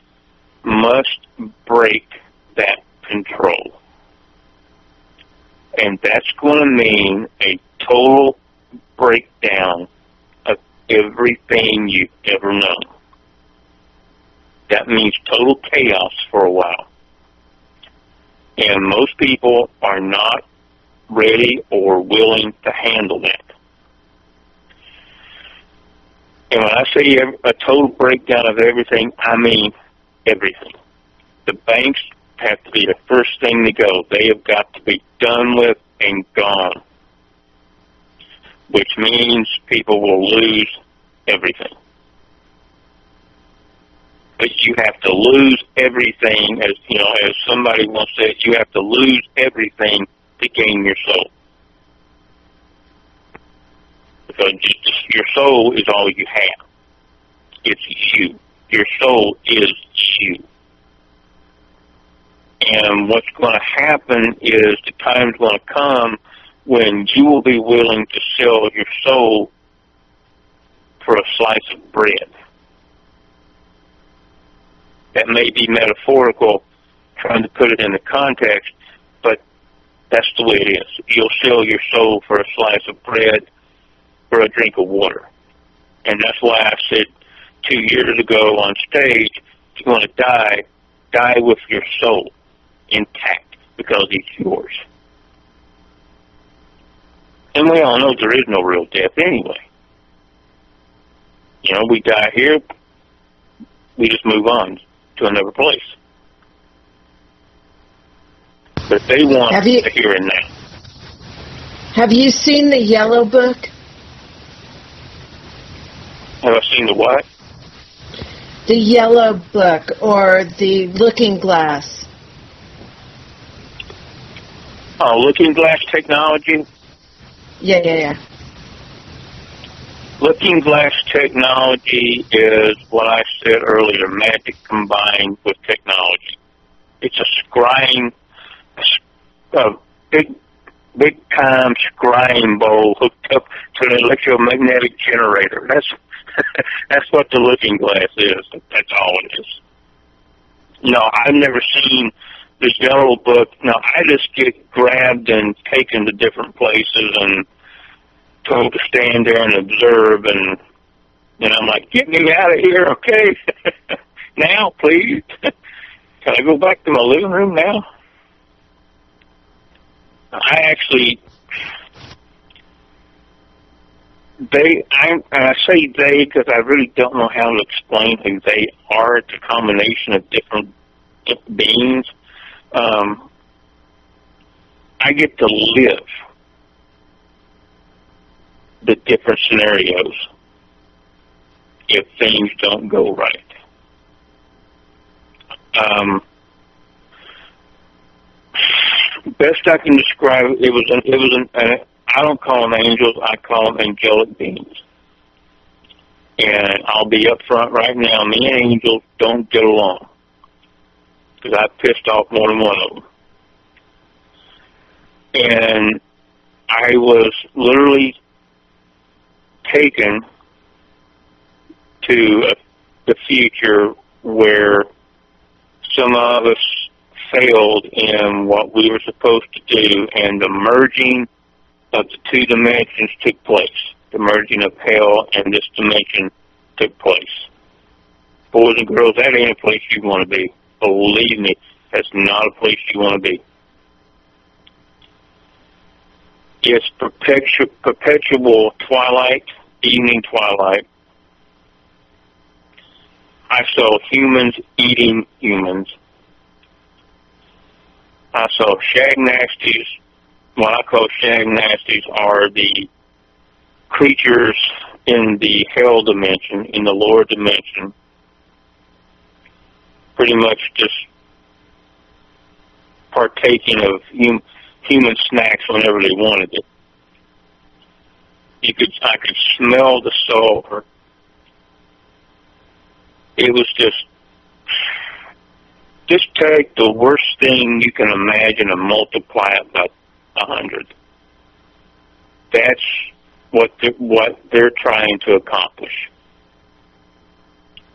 must break that control. And that's going to mean a total breakdown of everything you've ever known. That means total chaos for a while. And most people are not ready or willing to handle that. And when I say a total breakdown of everything, I mean everything. The banks have to be the first thing to go. They have got to be done with and gone, which means people will lose everything. But you have to lose everything, as you know, as somebody once said, you have to lose everything to gain your soul. Because your soul is all you have. It's you. Your soul is you. And what's going to happen is the time's going to come when you will be willing to sell your soul for a slice of bread. That may be metaphorical, trying to put it into context, but that's the way it is. You'll sell your soul for a slice of bread or a drink of water. And that's why I said 2 years ago on stage, if you want to die with your soul intact, because it's yours. And we all know there is no real death anyway. You know, we die here, we just move on to another place. But they want the here and now. Have you seen the Yellow Book? Have I seen the what? The Yellow Book, or the Looking Glass. Oh, Looking Glass technology? Yeah. Looking Glass technology is what I said earlier, magic combined with technology. It's a scrying, a big time scrying bowl hooked up to an electromagnetic generator. That's what the Looking Glass is. That's all it is. No, I've never seen this Yellow Book. No, I just get grabbed and taken to different places and told to stand there and observe, and I'm like, get me out of here, okay? Now, please. Can I go back to my living room now? I say they because I really don't know how to explain who they are. It's a combination of different beings. I get to live the different scenarios if things don't go right. Best I can describe it, I don't call them angels, I call them angelic beings. And I'll be up front right now, me and angels don't get along, because I've pissed off more than one of them. And I was literally taken to the future where some of us failed in what we were supposed to do, and the merging of the two dimensions took place. The merging of hell and this dimension took place. Boys and girls, that ain't a place you want to be. Believe me, that's not a place you want to be. It's perpetual twilight, evening twilight. I saw humans eating humans. I saw shag nasties. What I call shag nasties are the creatures in the hell dimension, in the lower dimension, pretty much just partaking of human snacks whenever they wanted it. I could smell the sulfur. It was just take the worst thing you can imagine and multiply it by 100. That's what they're trying to accomplish.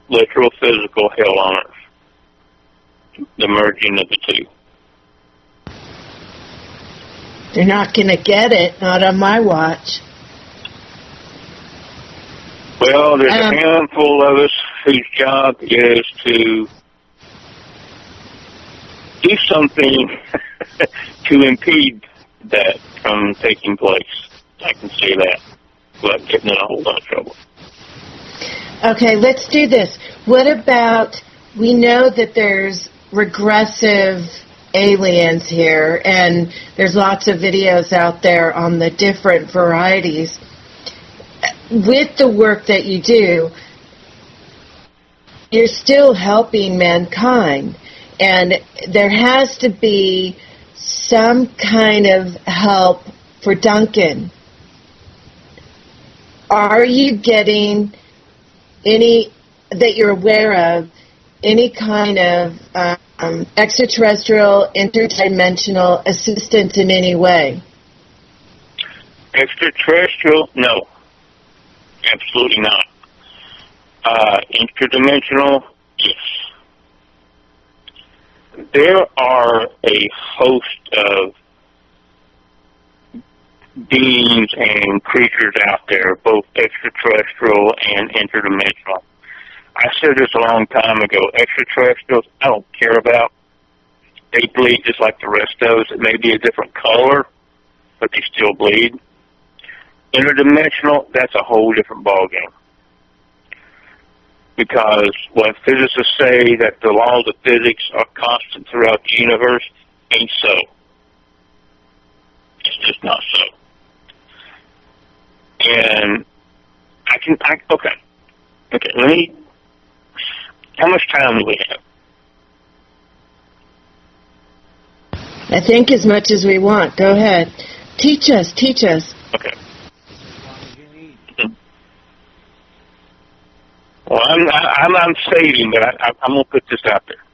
Literal physical hell on earth. The merging of the two. They're not going to get it, not on my watch. Well, there's a handful of us whose job is to do something to impede that from taking place. I can say that without getting in a whole lot of trouble. Okay, let's do this. What about, we know that there's regressive aliens here, and there's lots of videos out there on the different varieties. With the work that you do, you're still helping mankind, and there has to be some kind of help for Duncan. Are you getting any, that you're aware of, any kind of extraterrestrial, interdimensional assistance in any way? Extraterrestrial? No. Absolutely not. Interdimensional? Yes. There are a host of beings and creatures out there, both extraterrestrial and interdimensional. I said this a long time ago. Extraterrestrials, I don't care about. They bleed just like the rest of us. It may be a different color, but they still bleed. Interdimensional, that's a whole different ballgame. Because when physicists say that the laws of physics are constant throughout the universe, ain't so. It's just not so. And okay, let me, how much time do we have? I think as much as we want. Go ahead. Teach us. Okay. Well, I'm saving, but I'm going to put this out there.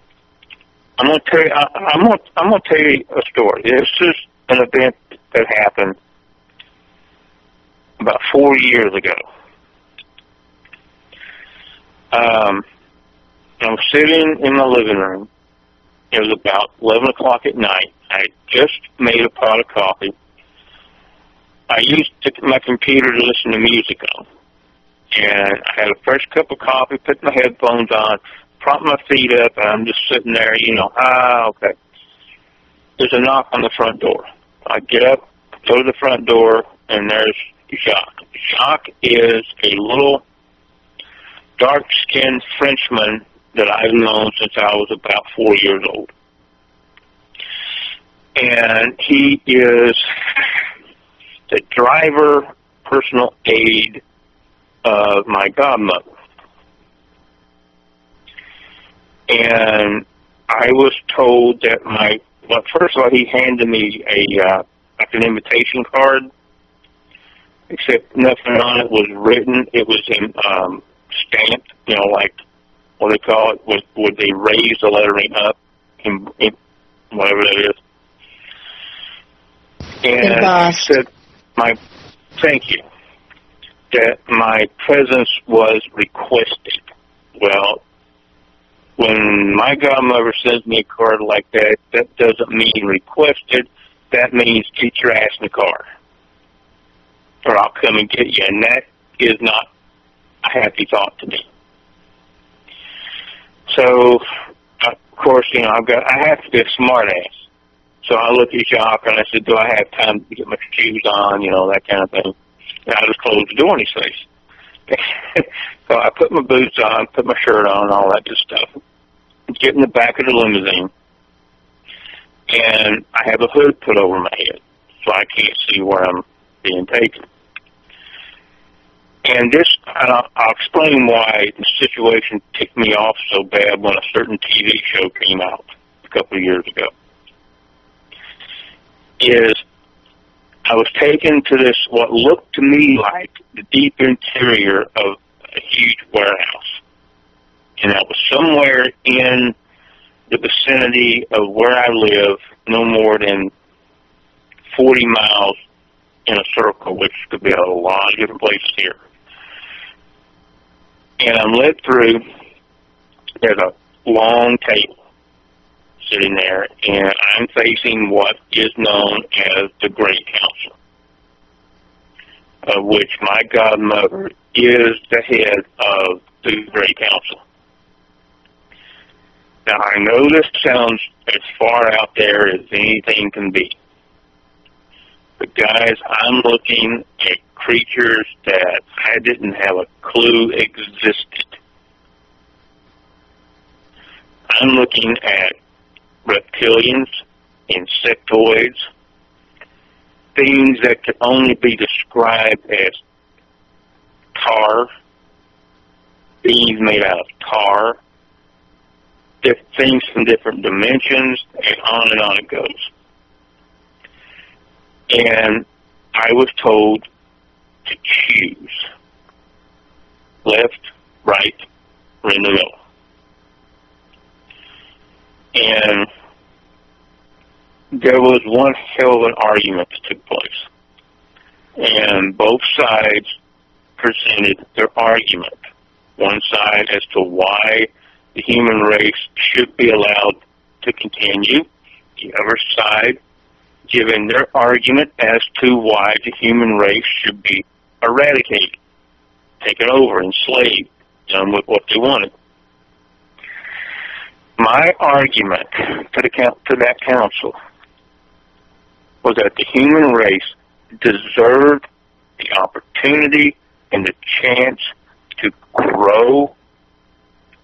I'm going to tell you a story. This is an event that happened about 4 years ago. I'm sitting in my living room. It was about 11 o'clock at night. I had just made a pot of coffee. I used my computer to listen to music on. And I had a fresh cup of coffee, put my headphones on, propped my feet up, and I'm just sitting there, okay. There's a knock on the front door. I get up, go to the front door, and there's Jacques. Jacques is a little dark-skinned Frenchman that I've known since I was about 4 years old. And he is the driver, personal aide of my godmother. And I was told that first of all, he handed me like an invitation card, except nothing on it was written. It was stamped, like what they call it, would they raise the lettering up in whatever that is. And he said, thank you, that my presence was requested. Well, when my godmother sends me a card like that, that doesn't mean requested. That means get your ass in the car, or I'll come and get you. And that is not a happy thought to me. So, of course, I have to be a smart ass. So I looked at Jacques and I said, do I have time to get my shoes on, that kind of thing. And I just closed the door in his face. So I put my boots on, put my shirt on, all that good stuff. Get in the back of the limousine. And I have a hood put over my head, so I can't see where I'm being taken. And I'll explain why the situation ticked me off so bad when a certain TV show came out a couple of years ago. I was taken to this, what looked to me like the deep interior of a huge warehouse. And that was somewhere in the vicinity of where I live, no more than 40 miles in a circle, which could be a lot of different places here. And I'm led through, there's a long table sitting there, and I'm facing what is known as the Great Council, of which my godmother is the head of the Great Council. Now, I know this sounds as far out there as anything can be, but guys, I'm looking at creatures that I didn't have a clue existed. I'm looking at reptilians, insectoids, things that could only be described as tar, beings made out of tar, things from different dimensions, and on it goes. And I was told to choose left, right, or in the middle. And there was one hell of an argument that took place. And both sides presented their argument. One side as to why the human race should be allowed to continue. The other side giving their argument as to why the human race should be eradicated, taken over, enslaved, done with what they wanted. My argument to that council was that the human race deserved the opportunity and the chance to grow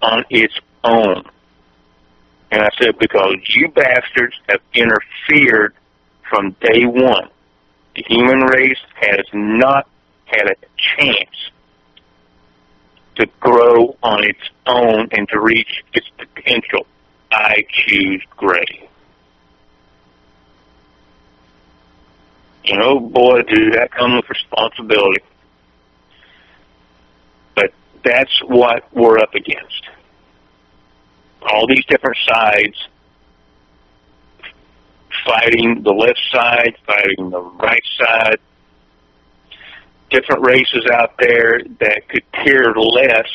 on its own. And I said, because you bastards have interfered from day one. The human race has not had a chance to grow on its own and to reach its potential. I choose gray. And oh boy, dude, that comes with responsibility. But that's what we're up against. All these different sides fighting the left side, fighting the right side, different races out there that could care less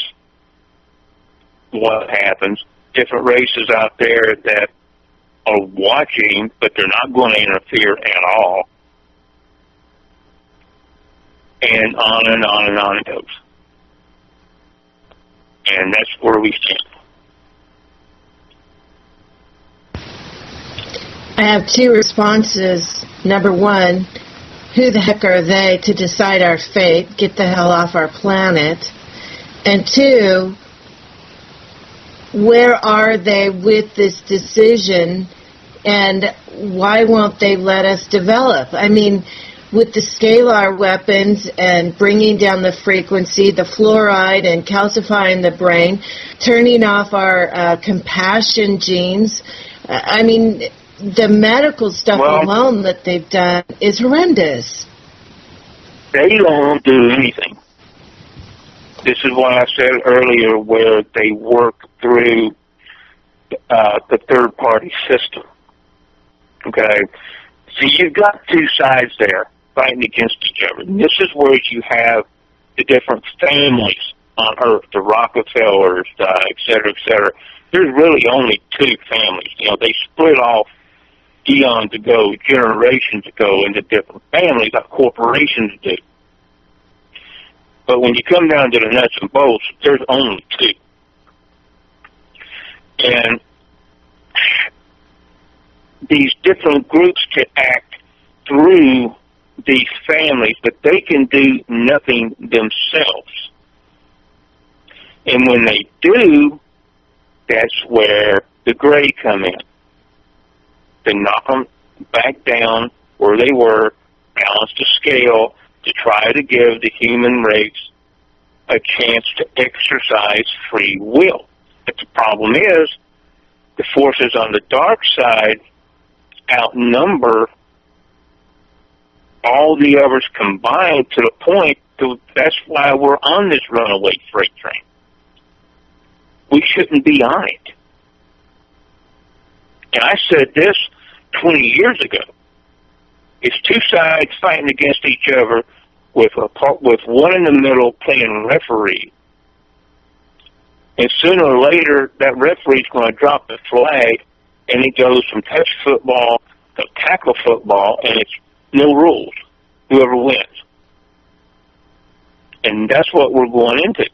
what happens, different races out there that are watching, but they're not going to interfere at all, and on it goes. And that's where we stand. I have two responses. Number one, who the heck are they to decide our fate? Get the hell off our planet. And two, where are they with this decision, and why won't they let us develop? I mean, with the scalar weapons and bringing down the frequency, the fluoride and calcifying the brain, turning off our compassion genes, I mean, the medical stuff alone that they've done is horrendous. They don't do anything. This is what I said earlier, where they work through the third-party system. Okay? So you've got two sides there fighting against each other. And this is where you have the different families on Earth, the Rockefellers, et cetera, et cetera. There's really only two families. You know, they split off eons ago, generations ago, into different families like corporations do. But when you come down to the nuts and bolts, there's only two. And these different groups can act through these families, but they can do nothing themselves. And when they do, that's where the gray come in. To knock them back down where they were, balance the scale, to try to give the human race a chance to exercise free will. But the problem is, the forces on the dark side outnumber all the others combined to the point that's why we're on this runaway freight train. We shouldn't be on it. And I said this 20 years ago. It's two sides fighting against each other with one in the middle playing referee. And sooner or later, that referee's going to drop the flag, and it goes from touch football to tackle football, and it's no rules. Whoever wins. And that's what we're going into.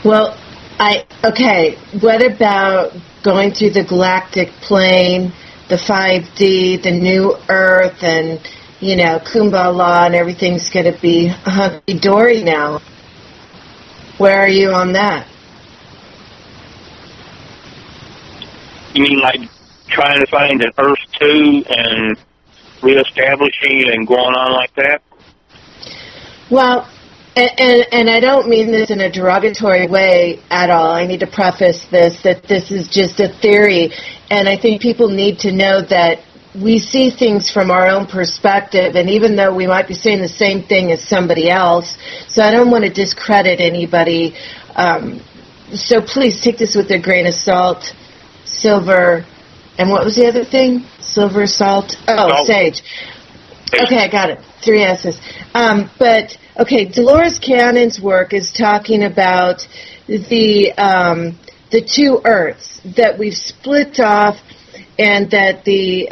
Well, okay, what about going through the galactic plane, the 5D, the new Earth, and, you know, Kumbala, and everything's going to be hunky-dory now? Where are you on that? You mean like trying to find an Earth 2 and reestablishing it and going on like that? Well, and I don't mean this in a derogatory way at all. I need to preface this, that this is just a theory, and I think people need to know that we see things from our own perspective, and even though we might be saying the same thing as somebody else, so I don't want to discredit anybody, so please take this with a grain of salt. Silver, and what was the other thing? Silver, salt, sage. Okay, I got it. 3 S's. But okay, Dolores Cannon's work is talking about the two Earths that we've split off, and that the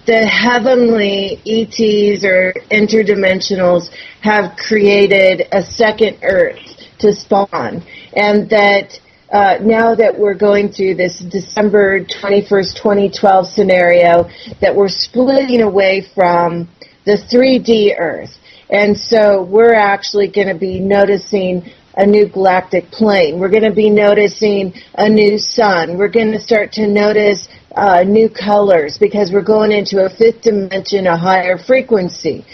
heavenly ETs or interdimensionals have created a second Earth to spawn, and that now that we're going through this December 21st, 2012 scenario, that we're splitting away from the 3D Earth. And so we're actually going to be noticing a new galactic plane. We're going to be noticing a new sun. We're going to start to notice new colors because we're going into a fifth dimension, a higher frequency.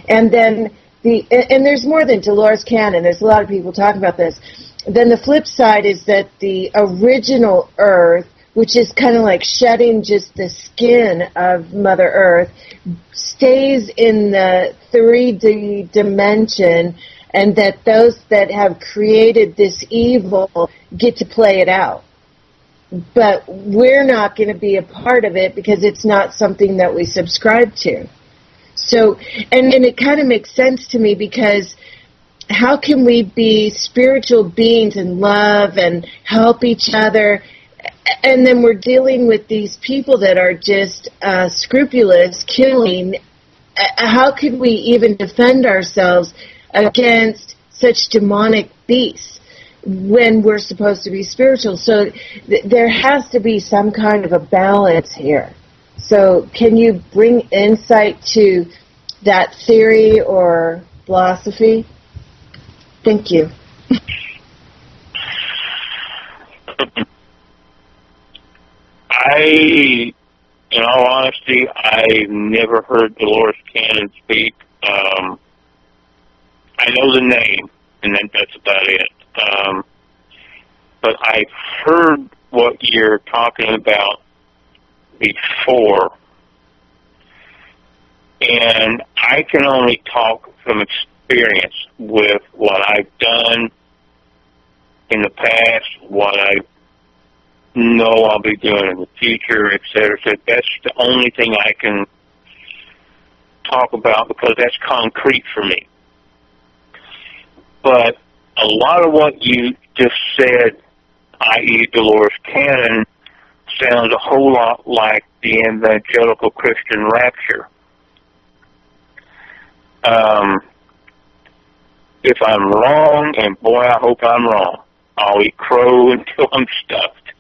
And then and there's more than Dolores Cannon. There's a lot of people talking about this. Then the flip side is that the original Earth, which is kind of like shedding just the skin of Mother Earth, stays in the 3D dimension, and that those that have created this evil get to play it out. But we're not going to be a part of it because it's not something that we subscribe to. So, and it kind of makes sense to me, because how can we be spiritual beings and love and help each other, and then we're dealing with these people that are just scrupulous, killing? How could we even defend ourselves against such demonic beasts when we're supposed to be spiritual? So there has to be some kind of a balance here. So can you bring insight to that theory or philosophy? Thank you. In all honesty, I've never heard Dolores Cannon speak. I know the name, and that's about it. But I've heard what you're talking about before, and I can only talk from experience with what I've done in the past, what I know I'll be doing in the future, etc. So that's the only thing I can talk about, because that's concrete for me. But a lot of what you just said, i.e. Dolores Cannon, sounds a whole lot like the evangelical Christian rapture. If I'm wrong, and boy, I hope I'm wrong, I'll eat crow until I'm stuffed.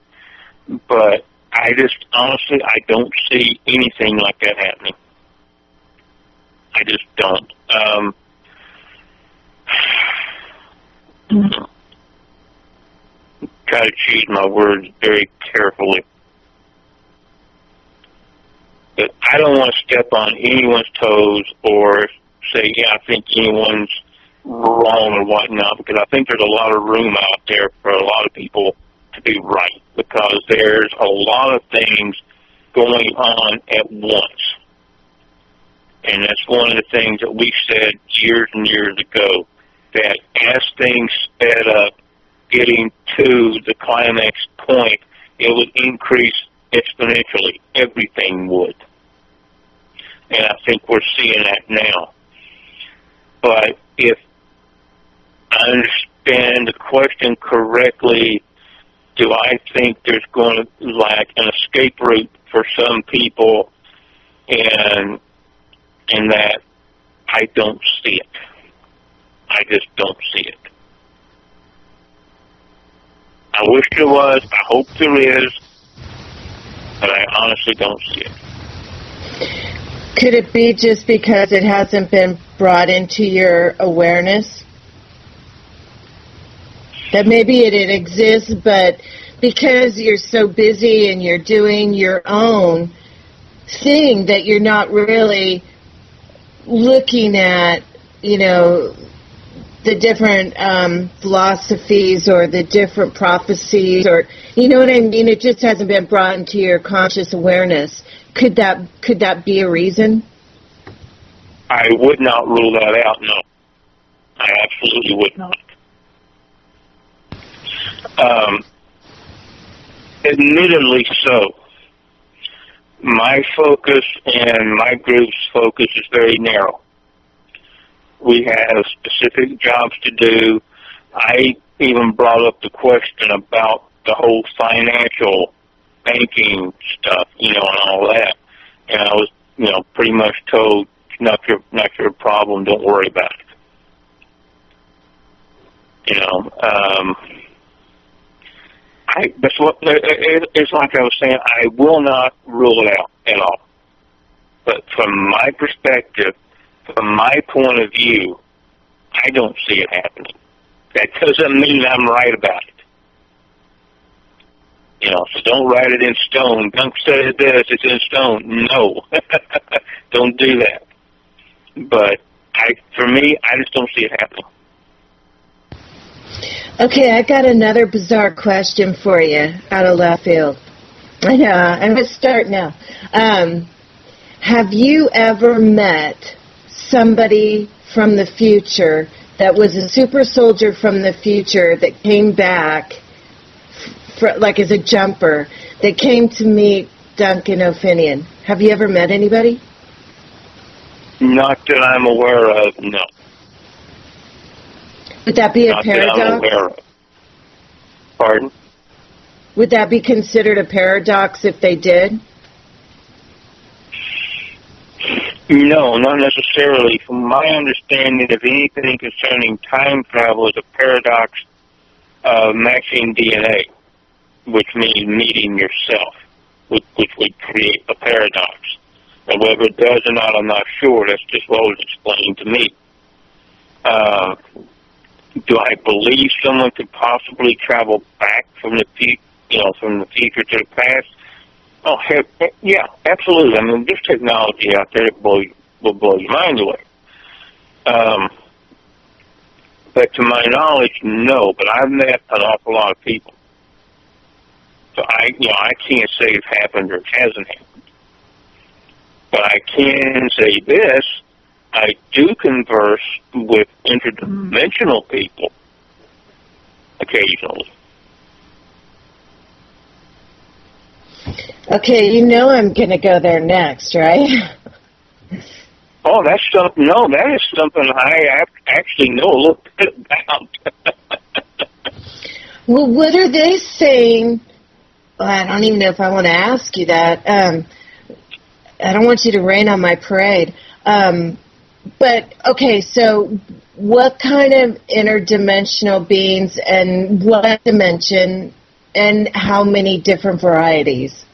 But I just, honestly, I don't see anything like that happening. I just don't. Try to choose my words very carefully. But I don't want to step on anyone's toes or say, yeah, I think anyone's wrong or whatnot, because I think there's a lot of room out there for a lot of people to be right, because there's a lot of things going on at once. And that's one of the things that we said years and years ago, that as things sped up, getting to the climax point it would increase exponentially. Everything would. And I think we're seeing that now. But if I understand the question correctly, do I think there's going to, like, an escape route for some people, and that I don't see it. I just don't see it. I wish there was. I hope there is. But I honestly don't see it. Could it be just because it hasn't been brought into your awareness? That maybe it exists, but because you're so busy and you're doing your own thing, that you're not really looking at, you know, the different philosophies or the different prophecies, or, you know what I mean? It just hasn't been brought into your conscious awareness. Could that be a reason? I would not rule that out, no. I absolutely would not. Admittedly so. My focus and my group's focus is very narrow. We have specific jobs to do. I even brought up the question about the whole financial banking stuff, you know, and all that. And I was, you know, pretty much told, not your problem, don't worry about it. You know, that's what, it's like I was saying, I will not rule it out at all. But from my perspective, from my point of view, I don't see it happening. That doesn't mean I'm right about it. You know, so don't write it in stone. Don't say this, it's in stone. No. Don't do that. But for me, I just don't see it happening. Okay, I got another bizarre question for you out of left field. I know, I'm going to start now. Have you ever met somebody from the future that was a super soldier from the future that came back, like as a jumper, that came to meet Duncan O'Finioan? Have you ever met anybody? Not that I'm aware of, no. Would that be a paradox? That I'm aware of. Pardon? Would that be considered a paradox if they did? No, not necessarily. From my understanding of anything concerning time travel is a paradox of matching DNA, which means meeting yourself, which would create a paradox. And whether it does or not, I'm not sure. That's just what was explained to me. Do I believe someone could possibly travel back from the from the future to the past? Oh, heck, yeah, absolutely. I mean, there's technology out there that will blow your mind away. But to my knowledge, no. But I've met an awful lot of people, so I can't say it's happened or it hasn't happened. But I can say this. I do converse with interdimensional people occasionally. Okay, you know I'm going to go there next, right? Oh, that's something. No, that is something I actually know a little bit about. Well, what are they saying? Well, I don't even know if I want to ask you that. I don't want you to rain on my parade. But, okay, so what kind of interdimensional beings and what dimension and how many different varieties?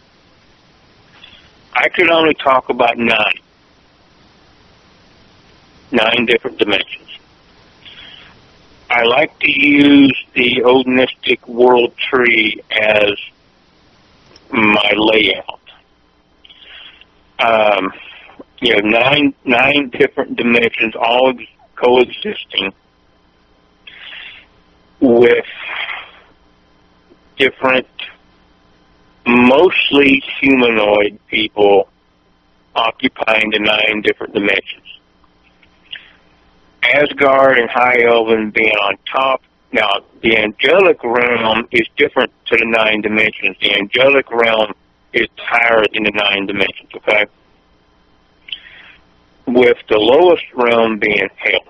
I could only talk about 9. 9 different dimensions. I like to use the Odinistic world tree as my layout. You have 9 different dimensions, all coexisting with different, mostly humanoid people occupying the 9 different dimensions. Asgard and High Elven being on top, Now, the angelic realm is different to the 9 dimensions. The angelic realm is higher than the 9 dimensions, okay? With the lowest realm being hell.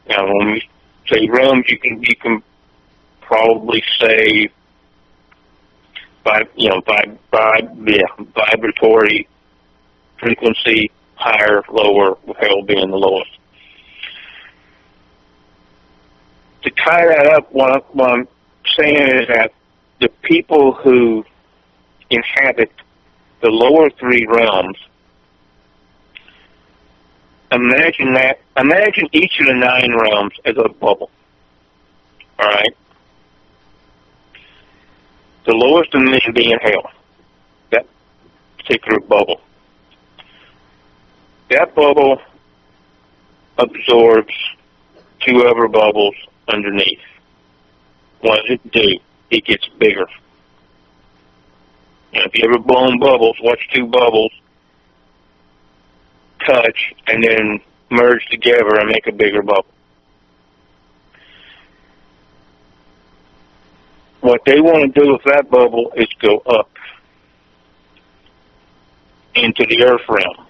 Now, when we say realms, you can probably say vibratory frequency, higher, lower, with hell being the lowest. To tie that up, what I'm saying is that the people who inhabit the lower 3 realms, imagine each of the 9 realms as a bubble. All right? The lowest dimension being hell, that particular bubble. That bubble absorbs 2 other bubbles underneath. What does it do? It gets bigger. Now, if you ever blown bubbles, watch 2 bubbles touch and then merge together and make a bigger bubble. What they want to do with that bubble is go up into the earth realm.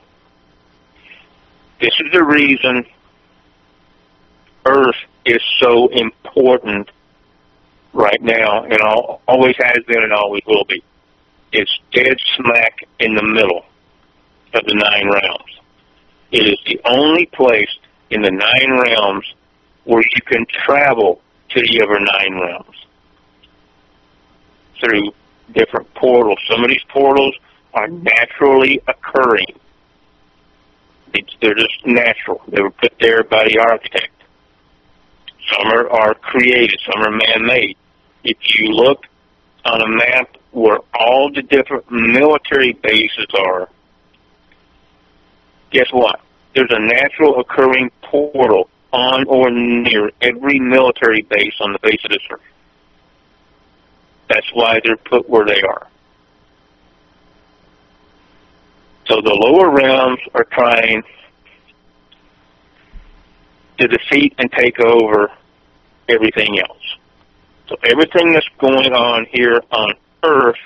This is the reason Earth is so important right now, and always has been and always will be. It's dead smack in the middle of the 9 realms. It is the only place in the 9 realms where you can travel to the other 9 realms through different portals. Some of these portals are naturally occurring. They're just natural. They were put there by the architect. Some are created. Some are man-made. If you look on a map where all the different military bases are, guess what? There's a natural occurring portal on or near every military base on the face of this earth. That's why they're put where they are. So the lower realms are trying to defeat and take over everything else. So everything that's going on here on Earth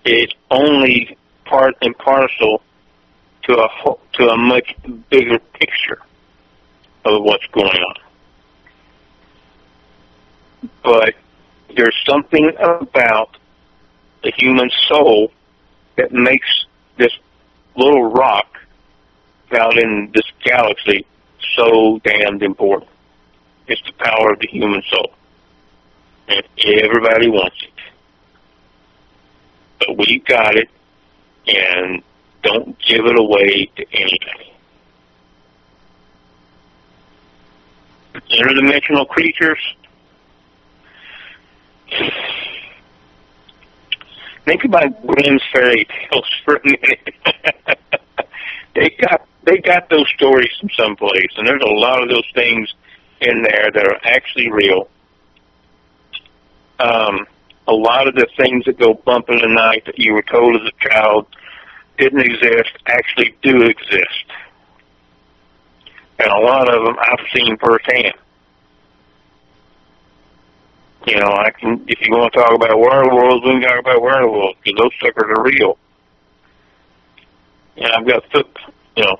is only part and parcel to a much bigger picture of what's going on. But there's something about the human soul that makes this little rock out in this galaxy so damned important. It's the power of the human soul. And everybody wants it. But we got it, and don't give it away to anybody. Interdimensional creatures. Think about Grimm's fairy tales for a minute. They got those stories from someplace, and there's a lot of those things in there that are actually real. A lot of the things that go bump in the night that you were told as a child didn't exist actually do exist. And a lot of them I've seen firsthand. You know, if you want to talk about werewolves, we can talk about werewolves, because those suckers are real. And I've got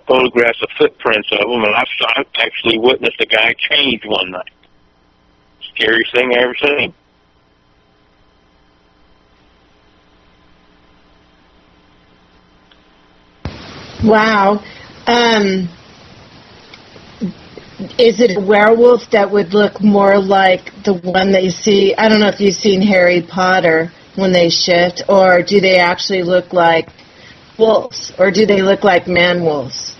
photographs of footprints of them, and I've actually witnessed a guy change one night. Scariest thing I ever seen. Wow. Is it a werewolf that would look more like the one that you see? I don't know if you've seen Harry Potter when they shift, or do they actually look like wolves, or do they look like man-wolves?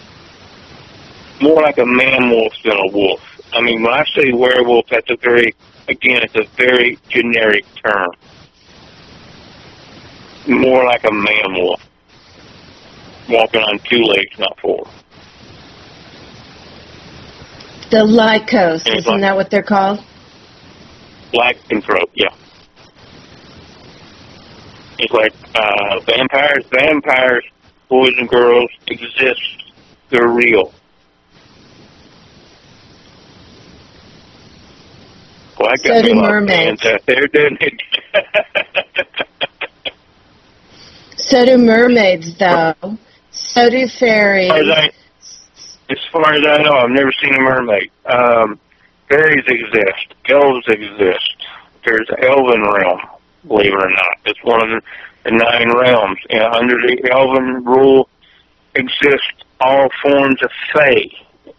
More like a man-wolf than a wolf. I mean, when I say werewolf, it's a very generic term. More like a man-wolf. Walking on 2 legs, not 4. The lycos, isn't that what they're called? Lycanthrope, yeah. It's like vampires. Vampires, boys and girls, exist. They're real. Well, I got So me a do lot of mermaids. fans out there, didn't it? So do mermaids, though. So do fairies. As far as I know, I've never seen a mermaid. Fairies exist. Elves exist. There's the elven realm, believe it or not. It's one of the 9 realms. And under the elven rule exist all forms of fae,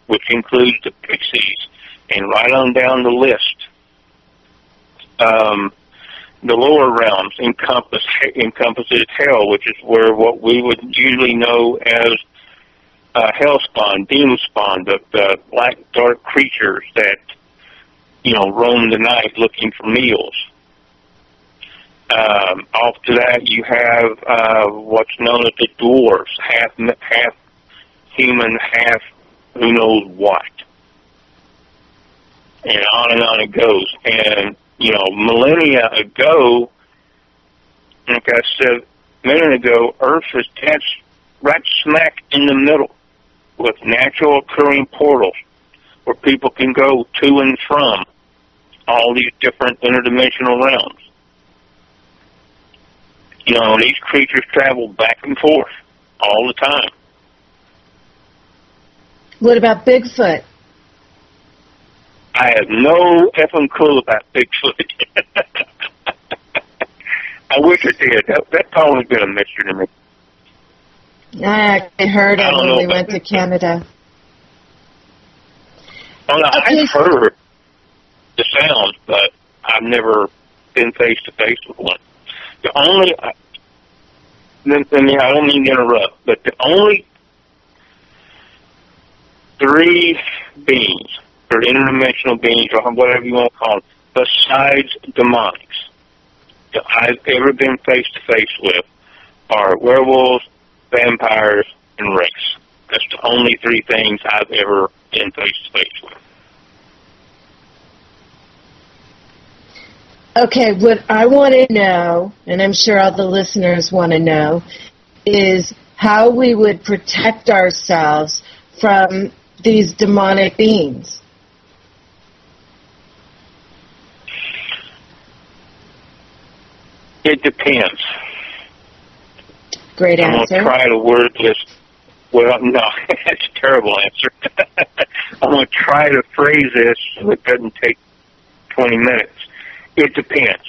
which includes the pixies, and right on down the list. The lower realms encompasses hell, which is where what we would usually know as hell spawn, demon spawn, the black dark creatures that roam the night looking for meals. Off to that, you have what's known as the dwarves, half human, half who knows what, and on it goes. And millennia ago, like I said a minute ago, Earth is right smack in the middle with natural occurring portals where people can go to and from all these different interdimensional realms. These creatures travel back and forth all the time. What about Bigfoot? I have no effing clue about Bigfoot. I wish I did. That's always been a mystery to me. I heard it when we went to Canada. Oh, no, I've heard the sounds, but I've never been face to face with one. The only, I don't mean to interrupt, but the only 3 beings, or interdimensional beings, or whatever you want to call them, besides demonics, that I've ever been face to face with are werewolves, vampires, and wraiths. That's the only 3 things I've ever been face to face with. Okay, what I want to know, and I'm sure all the listeners want to know, is how we would protect ourselves from these demonic beings. It depends. Great answer. I'm going to try to word this. Well, no, that's a terrible answer. I'm going to try to phrase this so it doesn't take 20 minutes. It depends.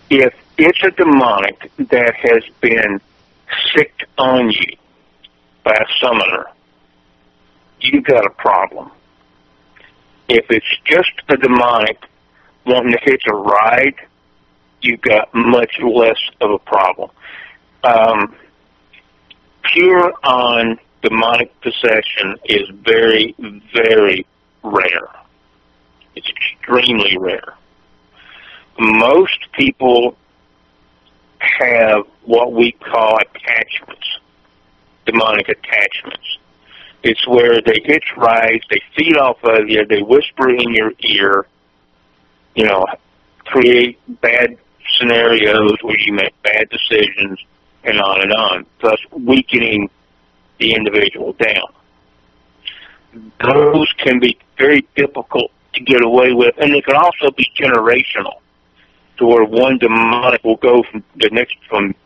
If it's a demonic that has been sicked on you by a summoner, you got a problem. If it's just a demonic wanting to hitch a ride, you've got much less of a problem. Pure on demonic possession is very, very rare. It's extremely rare. Most people have what we call attachments, demonic attachments. It's where they hitch rides, they feed off of you, they whisper in your ear, create bad scenarios where you make bad decisions, and on, thus weakening the individual down. Those can be very difficult to get away with, and they can also be generational, to where one demonic will go from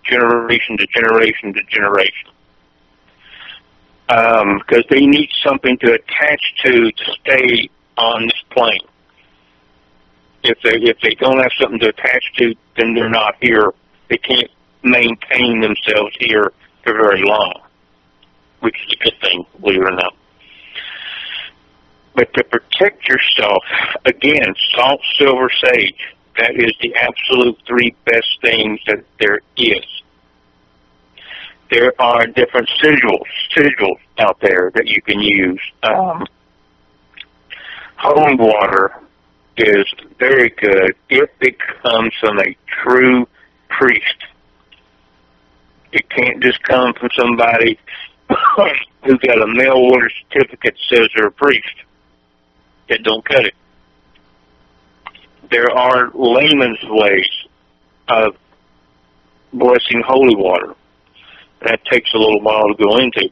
generation to generation to generation. Because they need something to attach to stay on this plane. If they don't have something to attach to, then they're not here. They can't maintain themselves here for very long, which is a good thing, believe it or not. But to protect yourself, again, salt, silver, sage, that is the absolute 3 best things that there is. There are different sigils out there that you can use. Holy water is very good if it comes from a true priest. It can't just come from somebody who got a mail order certificate that says they're a priest. It don't cut it. There are layman's ways of blessing holy water. That takes a little while to go into.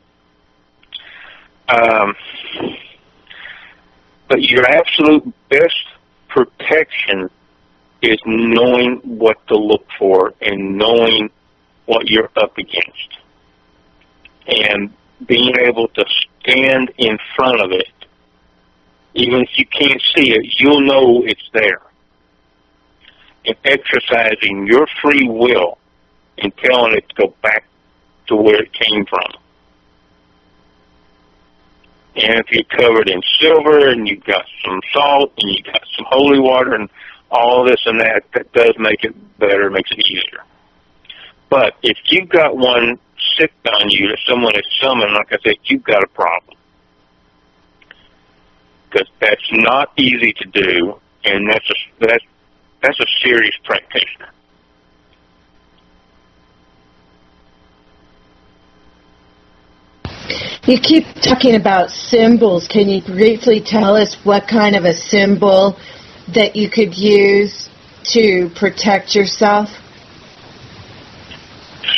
But your absolute best protection is knowing what to look for and knowing what you're up against. And being able to stand in front of it, even if you can't see it, you'll know it's there. And exercising your free will and telling it to go back to where it came from. And if you're covered in silver and you've got some salt and you've got some holy water and all this and that, that does make it better, makes it easier. But if you've got one sick on you that someone has summoned, like I said, you've got a problem. Because that's not easy to do, and that's a serious practitioner. You keep talking about symbols. Can you briefly tell us what kind of a symbol that you could use to protect yourself?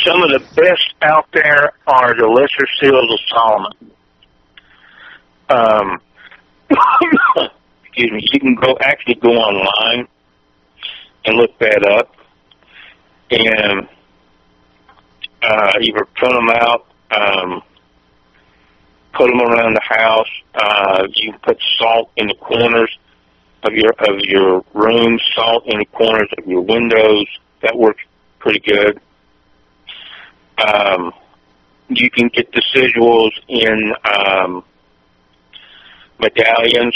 Some of the best out there are the Lesser Seals of Solomon. Excuse me. You can actually go online and look that up, and either print them out, put them around the house. You can put salt in the corners of your room, salt in the corners of your windows. That works pretty good. You can get the sigils in medallions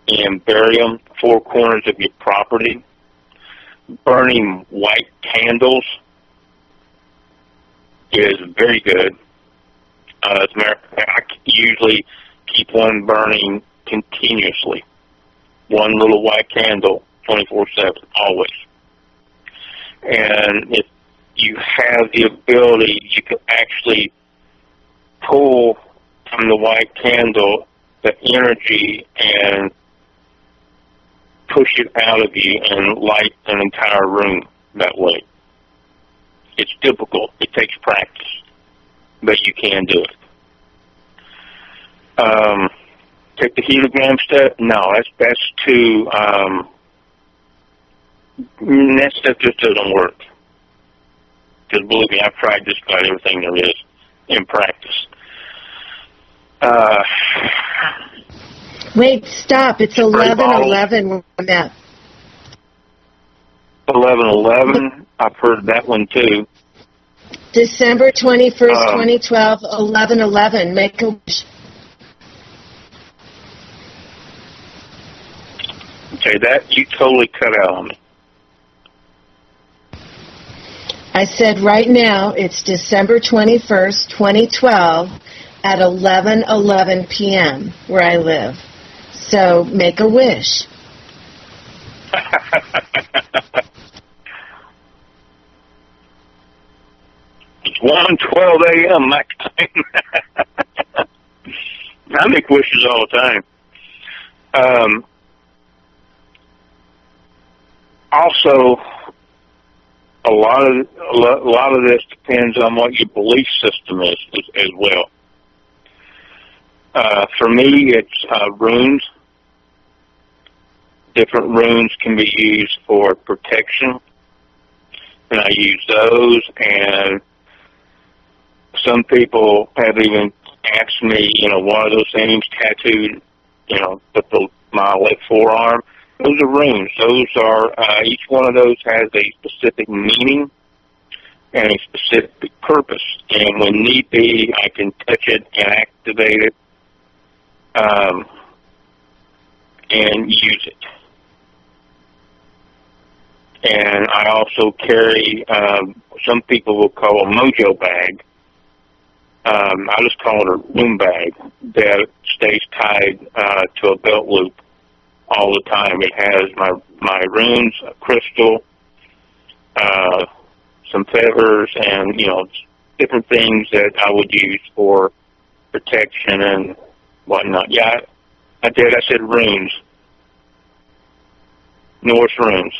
and bury them 4 corners of your property. Burning white candles is very good. As a matter of fact, I usually keep one burning continuously. One little white candle, 24/7, always. And if you have the ability, you can actually pull from the white candle the energy and push it out of you and light an entire room that way. It's difficult. It takes practice, but you can do it. Take the heligram step? No, that's too, that stuff just doesn't work. Because believe me, I've tried just about everything there is in practice. Wait, stop. It's 11:11 now. 11:11. I've heard that one too. December 21st, 2012, 11:11. Make a wish. Okay, that you totally cut out on me. I said right now it's December 21st, 2012 at 11:11 p.m. where I live. So make a wish. It's 1:12 a.m. my time. I make wishes all the time. Also, a lot of this depends on what your belief system is as well. For me, it's runes. Different runes can be used for protection, and I use those. And some people have even asked me, what are those things tattooed, my left forearm? Those are runes. Those are, each one of those has a specific meaning and a specific purpose. And when need be, I can touch it and activate it and use it. And I also carry, some people will call a mojo bag. I just call it a rune bag that stays tied to a belt loop all the time. It has my runes, a crystal, some feathers, and different things that I would use for protection and whatnot. Yeah, I did. I said runes, Norse runes.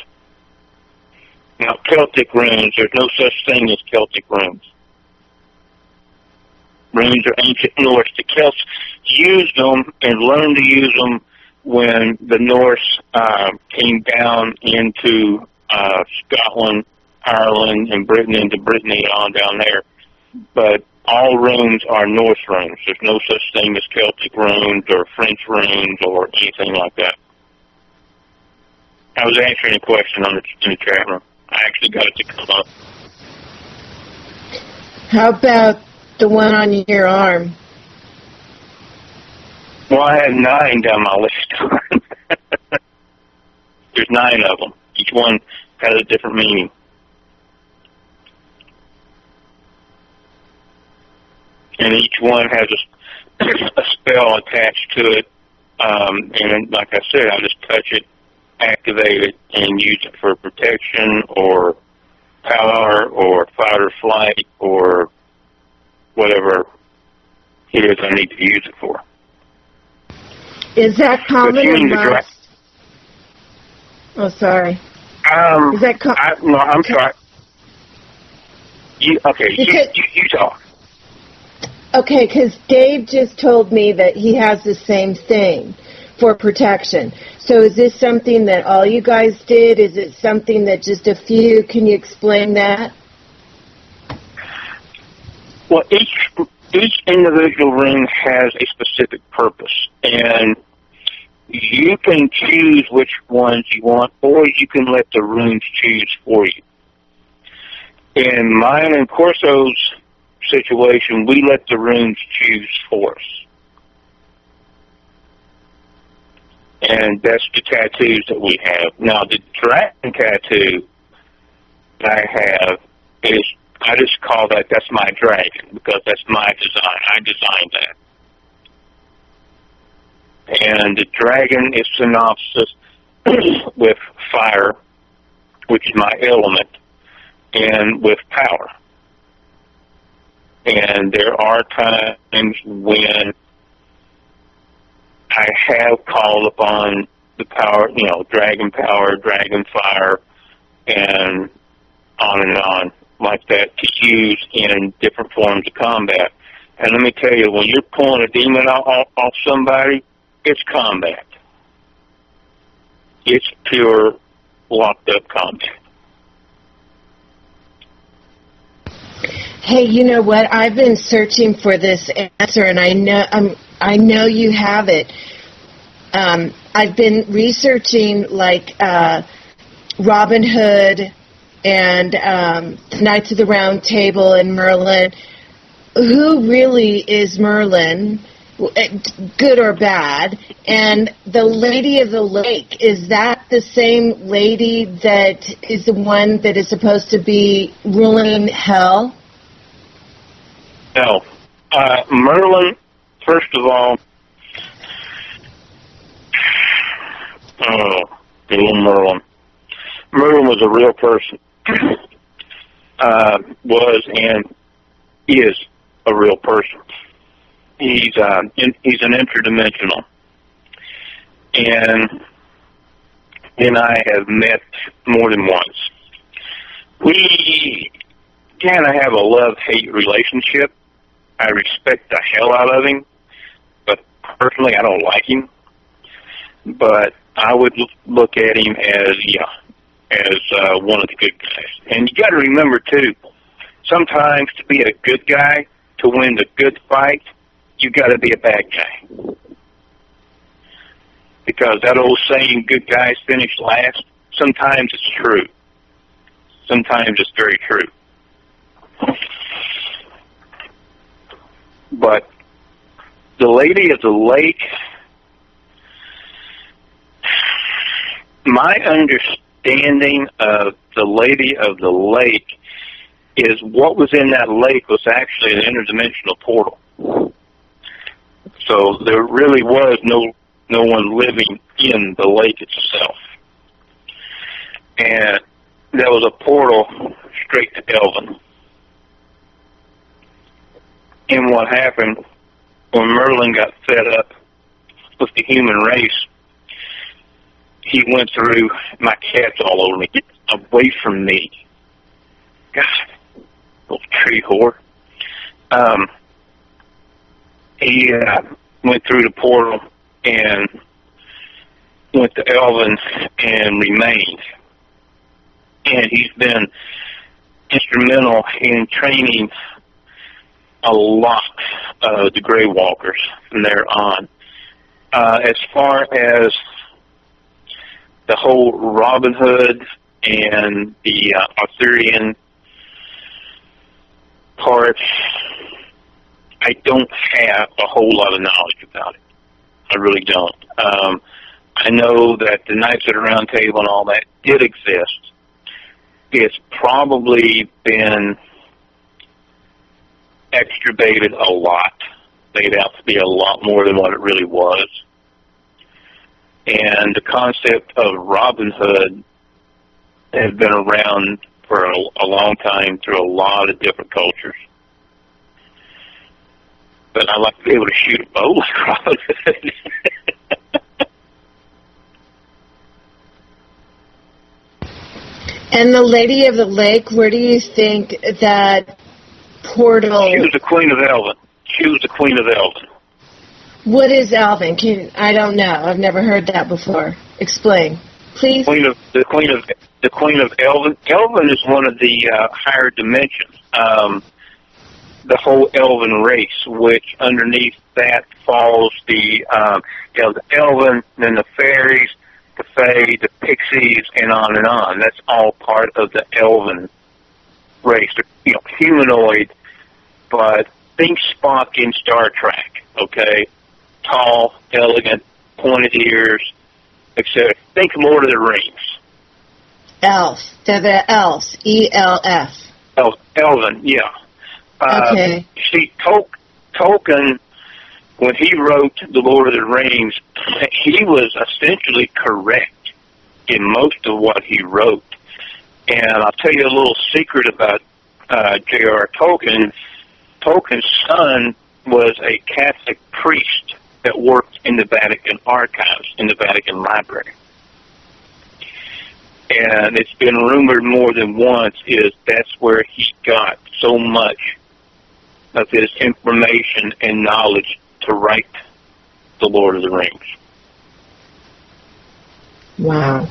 Now, Celtic runes, there's no such thing as Celtic runes. Runes are ancient Norse. The Celts used them and learned to use them when the Norse came down into Scotland, Ireland, and Britain, into Brittany, on down there. But all runes are Norse runes. There's no such thing as Celtic runes or French runes or anything like that. I was answering a question in the chat room. I actually got it to come up. How about the one on your arm? Well, I had 9 down my list. There's 9 of them. Each one has a different meaning. And each one has a spell attached to it. And like I said, I just touch it, activate it, and use it for protection or power or fight or flight or whatever it is I need to use it for. Is that common in most? Oh, sorry. Is that no, I'm sorry. You talk. Okay, because Dave just told me that he has the same thing for protection. So is this something that all you guys did? Is it something that just a few? Can you explain that? Well, each individual rune has a specific purpose, and you can choose which ones you want, or you can let the runes choose for you. In mine and Corso's situation, we let the runes choose for us. And that's the tattoos that we have. Now, the dragon tattoo that I have is, I just call that's my dragon, because that's my design. I designed that. And the dragon is synopsis with fire, which is my element, and with power. And there are times when I have called upon the power, dragon power, dragon fire, and on like that, to use in different forms of combat. And let me tell you, when you're pulling a demon off somebody, it's combat. It's pure locked up combat. Hey, you know what? I've been searching for this answer, and I know you have it. I've been researching like Robin Hood and Knights of the Round Table and Merlin. Who really is Merlin, good or bad? And the Lady of the Lake, is that the same lady that is the one that is supposed to be ruling hell? No. Merlin, first of all, little Merlin. Merlin was a real person. Was and is a real person. He's an interdimensional. And he and I have met more than once. We kind of have a love-hate relationship. I respect the hell out of him, but personally I don't like him. But I would look at him as one of the good guys. And you got to remember too, sometimes to be a good guy, to win the good fight, you got to be a bad guy. Because that old saying, "Good guys finish last," sometimes it's true. Sometimes it's very true. But the Lady of the Lake, my understanding of the Lady of the Lake is what was in that lake was actually an interdimensional portal. So there really was no one living in the lake itself. And there was a portal straight to Elven. And what happened when Merlin got fed up with the human race, he went through, my cat's all over me, get away from me. God, little tree whore. He went through the portal and went to Elven and remained. And he's been instrumental in training a lot of the Grey Walkers from there on. As far as the whole Robin Hood and the Arthurian part, I don't have a whole lot of knowledge about it. I really don't. I know that the Knights of the Round Table and all that did exist. It's probably been exturbated a lot. Made out to be a lot more than what it really was. And the concept of Robin Hood has been around for a long time through a lot of different cultures. But I like to be able to shoot a bow like Robin Hood. And the Lady of the Lake, where do you think that portal... She was the Queen of Elven. She was the Queen of Elven. What is Elven? I don't know. I've never heard that before. Explain, please. The Queen of Elven. Elven is one of the higher dimensions. The whole Elven race, which underneath that falls the Elven, then the fairies, the Fae, the pixies, and on and on. That's all part of the Elven race. They're, humanoid, but think Spock in Star Trek, okay? Tall, elegant, pointed ears, etc. Think Lord of the Rings. Elf. They're the elves. E-L-F. Elven, yeah. Okay. See, Tolkien, when he wrote The Lord of the Rings, he was essentially correct in most of what he wrote. And I'll tell you a little secret about J.R. Tolkien. Tolkien's son was a Catholic priest that worked in the Vatican archives, in the Vatican library. And it's been rumored more than once that's where he got so much of his information and knowledge to write The Lord of the Rings. Wow.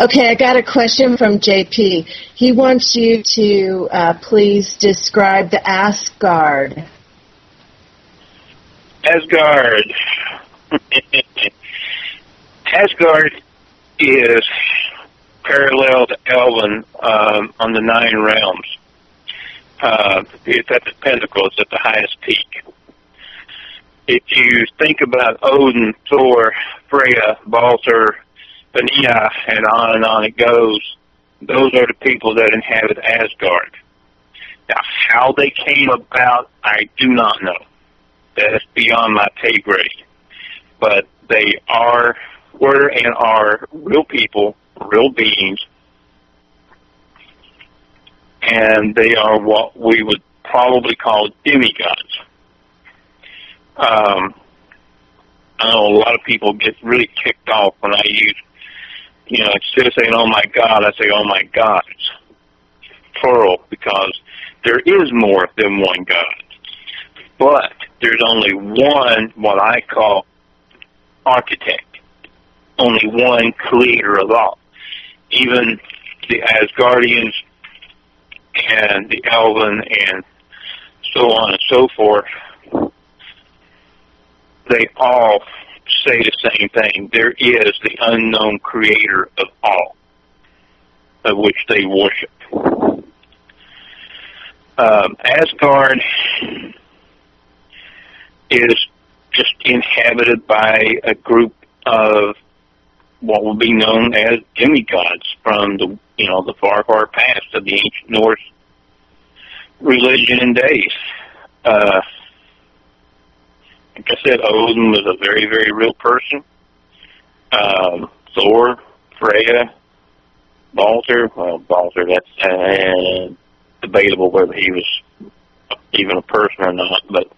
Okay, I got a question from JP. He wants you to please describe the Asgard. Asgard. Asgard is parallel to Elven on the 9 realms. It's at the pinnacle. It's at the highest peak. If you think about Odin, Thor, Freya, Balder, Vanilla, and on it goes, those are the people that inhabit Asgard. Now, how they came about, I do not know. That's beyond my pay grade. But they were and are real people, real beings, and they are what we would probably call demigods. I know a lot of people get really kicked off when I use, instead of saying, oh my God, I say, oh my gods, plural, because there is more than one God. But there's only one, what I call, architect, only one creator of all. Even the Asgardians and the Elven and so on and so forth, they all say the same thing. There is the unknown creator of all, of which they worship. Asgard is just inhabited by a group of what will be known as demigods from the far, far past of the ancient Norse religion and days. Like I said, Odin was a very, very real person. Thor, Freya, Balder, that's debatable whether he was even a person or not, but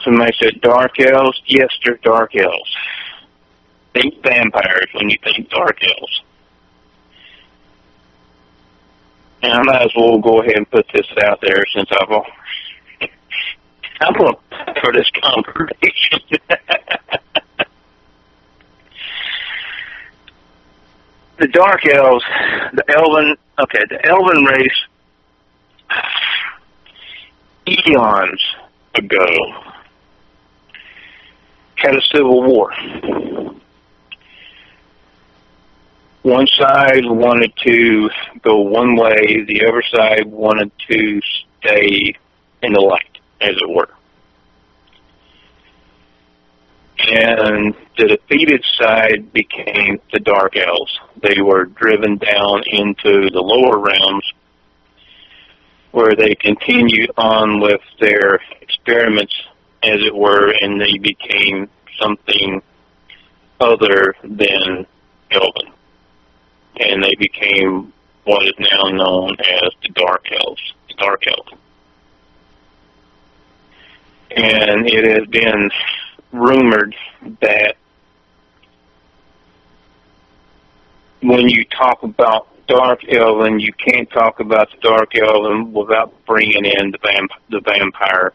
somebody said dark elves. Yes, they're dark elves. Think vampires when you think dark elves. And I might as well go ahead and put this out there since I'm going to pay for this conversation. the Dark Elves, the Elven race, eons ago, had a civil war. One side wanted to go one way, the other side wanted to stay in the light, as it were. And the defeated side became the Dark Elves. They were driven down into the lower realms, where they continued on with their experiments, as it were, and they became something other than Elven. And they became what is now known as the Dark Elves, the Dark Elves. And it has been rumored that when you talk about Dark Elven, you can't talk about the Dark Elven without bringing in the vampire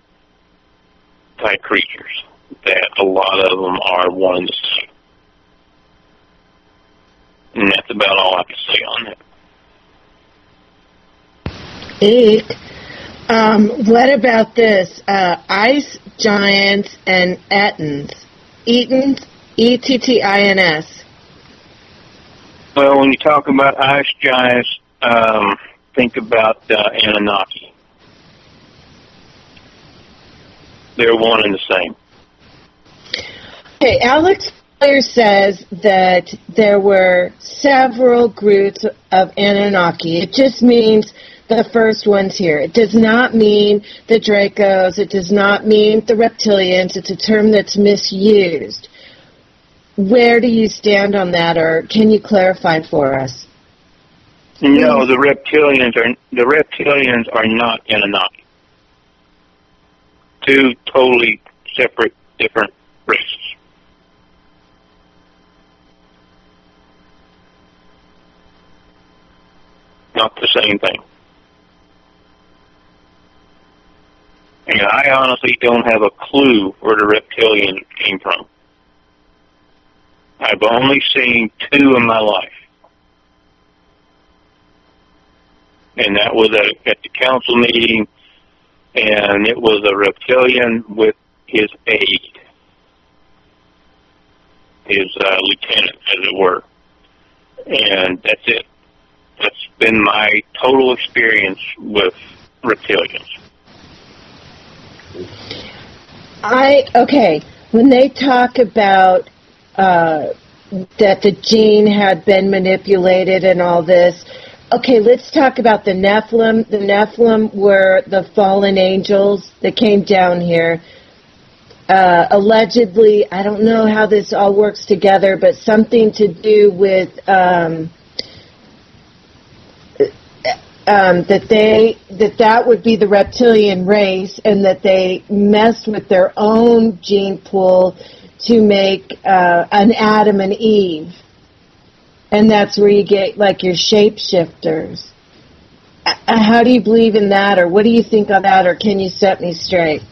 type creatures, that a lot of them are one and the same. And that's about all I can say on that. Eek. What about this? Ice giants and Ettins. Ettins, E-T-T-I-N-S. Well, when you talk about ice giants, think about Anunnaki. They're one and the same. Okay, Alex Fowler says that there were several groups of Anunnaki. It just means the first ones here. It does not mean the Dracos. It does not mean the reptilians. It's a term that's misused. Where do you stand on that, or can you clarify for us? No, the reptilians are not Anunnaki. Two totally separate, different races. Not the same thing. And I honestly don't have a clue where the reptilians came from. I've only seen two in my life. And that was at the council meeting, and it was a reptilian with his aide, his lieutenant, as it were. And that's it. That's been my total experience with reptilians. Okay, when they talk about that the gene had been manipulated and all this, okay, let's talk about the Nephilim. The Nephilim were the fallen angels that came down here. Allegedly, I don't know how this all works together, but something to do with that would be the reptilian race, and that they messed with their own gene pool to make an Adam and Eve. And that's where you get like your shapeshifters. How do you believe in that, or what do you think of that, or can you set me straight?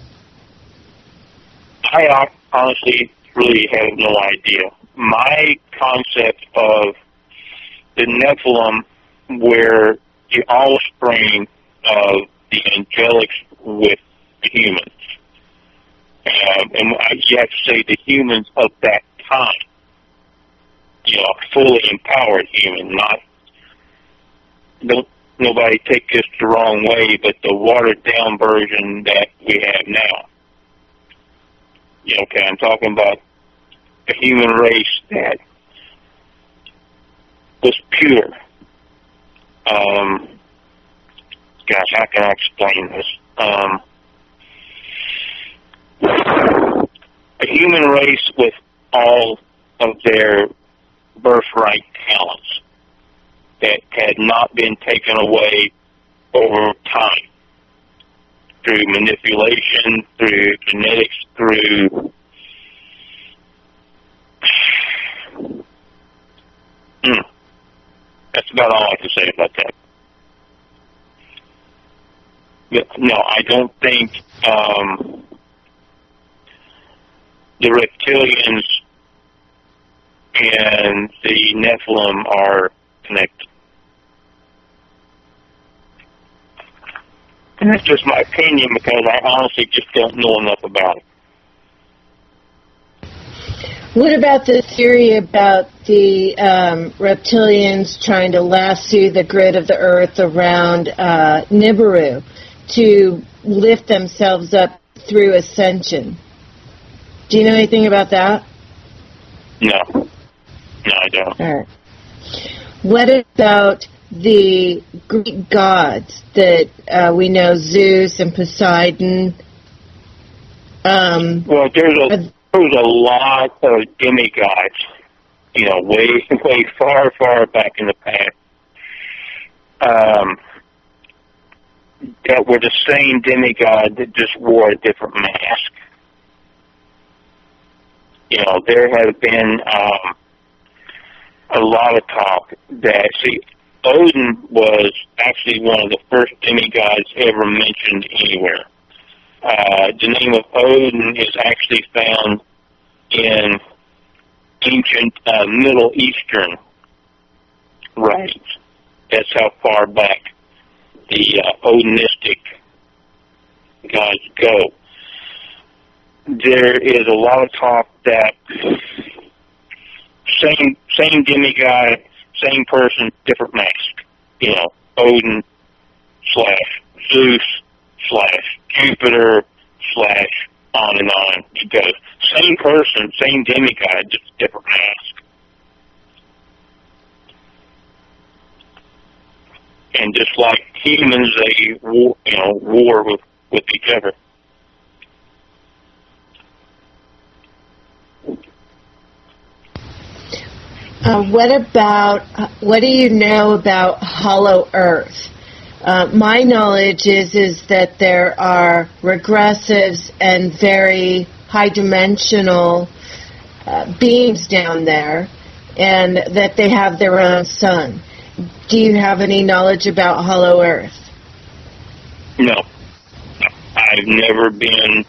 I honestly really have no idea. My concept of the Nephilim were the offspring of the angelics with the humans. And you have to say the humans of that time. You know, fully empowered human, nobody take this the wrong way, but the watered down version that we have now. You know, okay, I'm talking about a human race that was pure. Gosh, how can I explain this? A human race with all of their birthright talents that had not been taken away over time through manipulation, through genetics, through that's about all I can say about that. But no, I don't think the reptilians and the Nephilim are connected. And that's just my opinion because I honestly just don't know enough about it. What about the theory about the reptilians trying to lasso the grid of the Earth around Nibiru to lift themselves up through ascension? Do you know anything about that? No. No, I don't. All right. What about the Greek gods that we know, Zeus and Poseidon? Well, there's a lot of demigods, way far, far back in the past, that were the same demigod that just wore a different mask. There have been a lot of talk that, Odin was actually one of the first demigods ever mentioned anywhere. The name of Odin is actually found in ancient Middle Eastern writings. That's how far back the Odinistic gods go. There is a lot of talk that same demigod, same person, different mask. Odin / Zeus / Jupiter / on and on it goes. Same person, same demigod, just different mask. And just like humans, they war with each other. What do you know about Hollow Earth? My knowledge is that there are regressives and very high-dimensional beings down there, and that they have their own sun. Do you have any knowledge about Hollow Earth? No. I've never been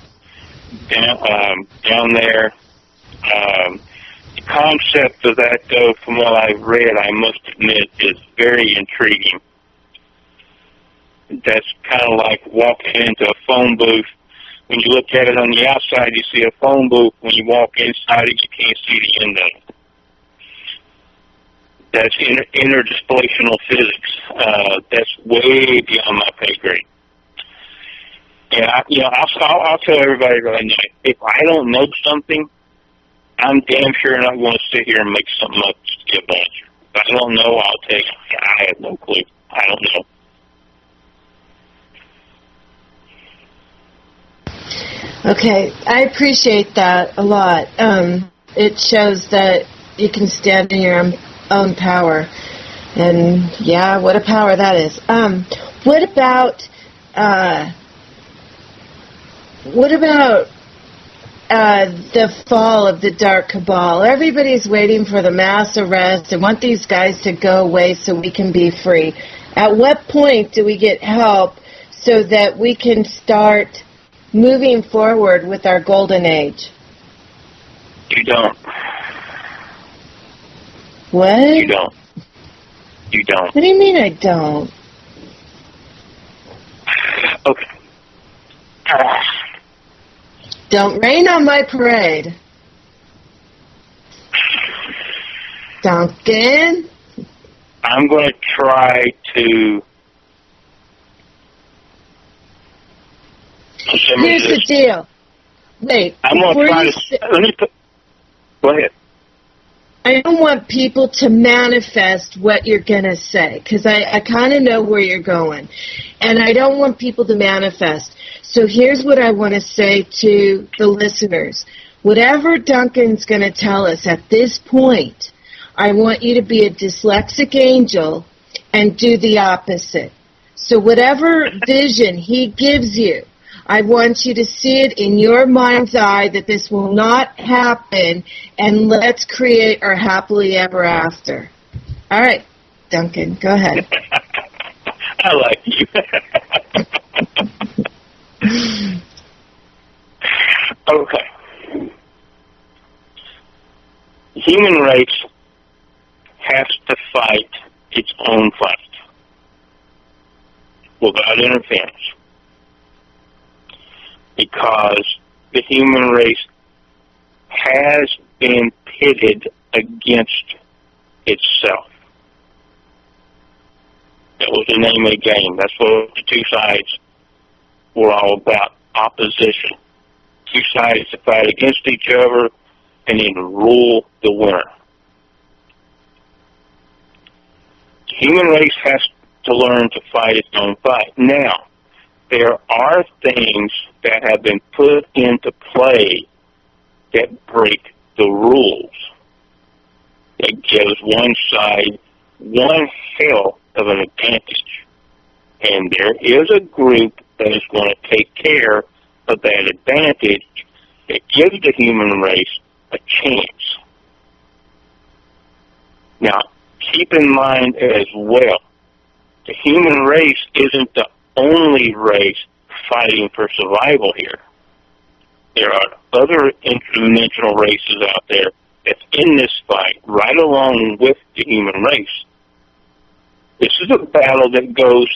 down there. The concept of that, though, from what I've read, I must admit, is very intriguing. That's kind of like walking into a phone booth. When you look at it on the outside, you see a phone booth. When you walk inside it, you can't see the end of it. That's interdisplacial physics. That's way beyond my pay grade. And I'll tell everybody right now, if I don't know something, I'm damn sure not going to sit here and make something up just to give an answer. If I don't know, I'll tell you, I have no clue. I don't know. Okay, I appreciate that a lot. It shows that you can stand in your own power. And, yeah, what a power that is. What about the fall of the Dark Cabal? Everybody's waiting for the mass arrest and want these guys to go away so we can be free. At what point do we get help so that we can start moving forward with our golden age? You don't. What? You don't. You don't. What do you mean I don't? Okay. Don't rain on my parade. Duncan? I'm going to try to... Here's the deal. Wait. I'm going to try to... Let me put... Go ahead. I don't want people to manifest what you're going to say, because I kind of know where you're going. And I don't want people to manifest. So here's what I want to say to the listeners. Whatever Duncan's going to tell us at this point, I want you to be a dyslexic angel and do the opposite. So whatever vision he gives you, I want you to see it in your mind's eye that this will not happen, and let's create our happily ever after. All right, Duncan, go ahead. I like you. Okay. The human race has to fight to without interference, because the human race has been pitted against itself. That was the name of the game. That's what the two sides were all about, opposition. Two sides to fight against each other and then rule the winner. The human race has to learn to fight its own fight. Now, there are things that have been put into play that break the rules, that gives one side one hell of an advantage. And there is a group that is going to take care of that advantage that gives the human race a chance. Now, keep in mind as well, the human race isn't the only race fighting for survival here. There are other interdimensional races out there that's in this fight right along with the human race. This is a battle that goes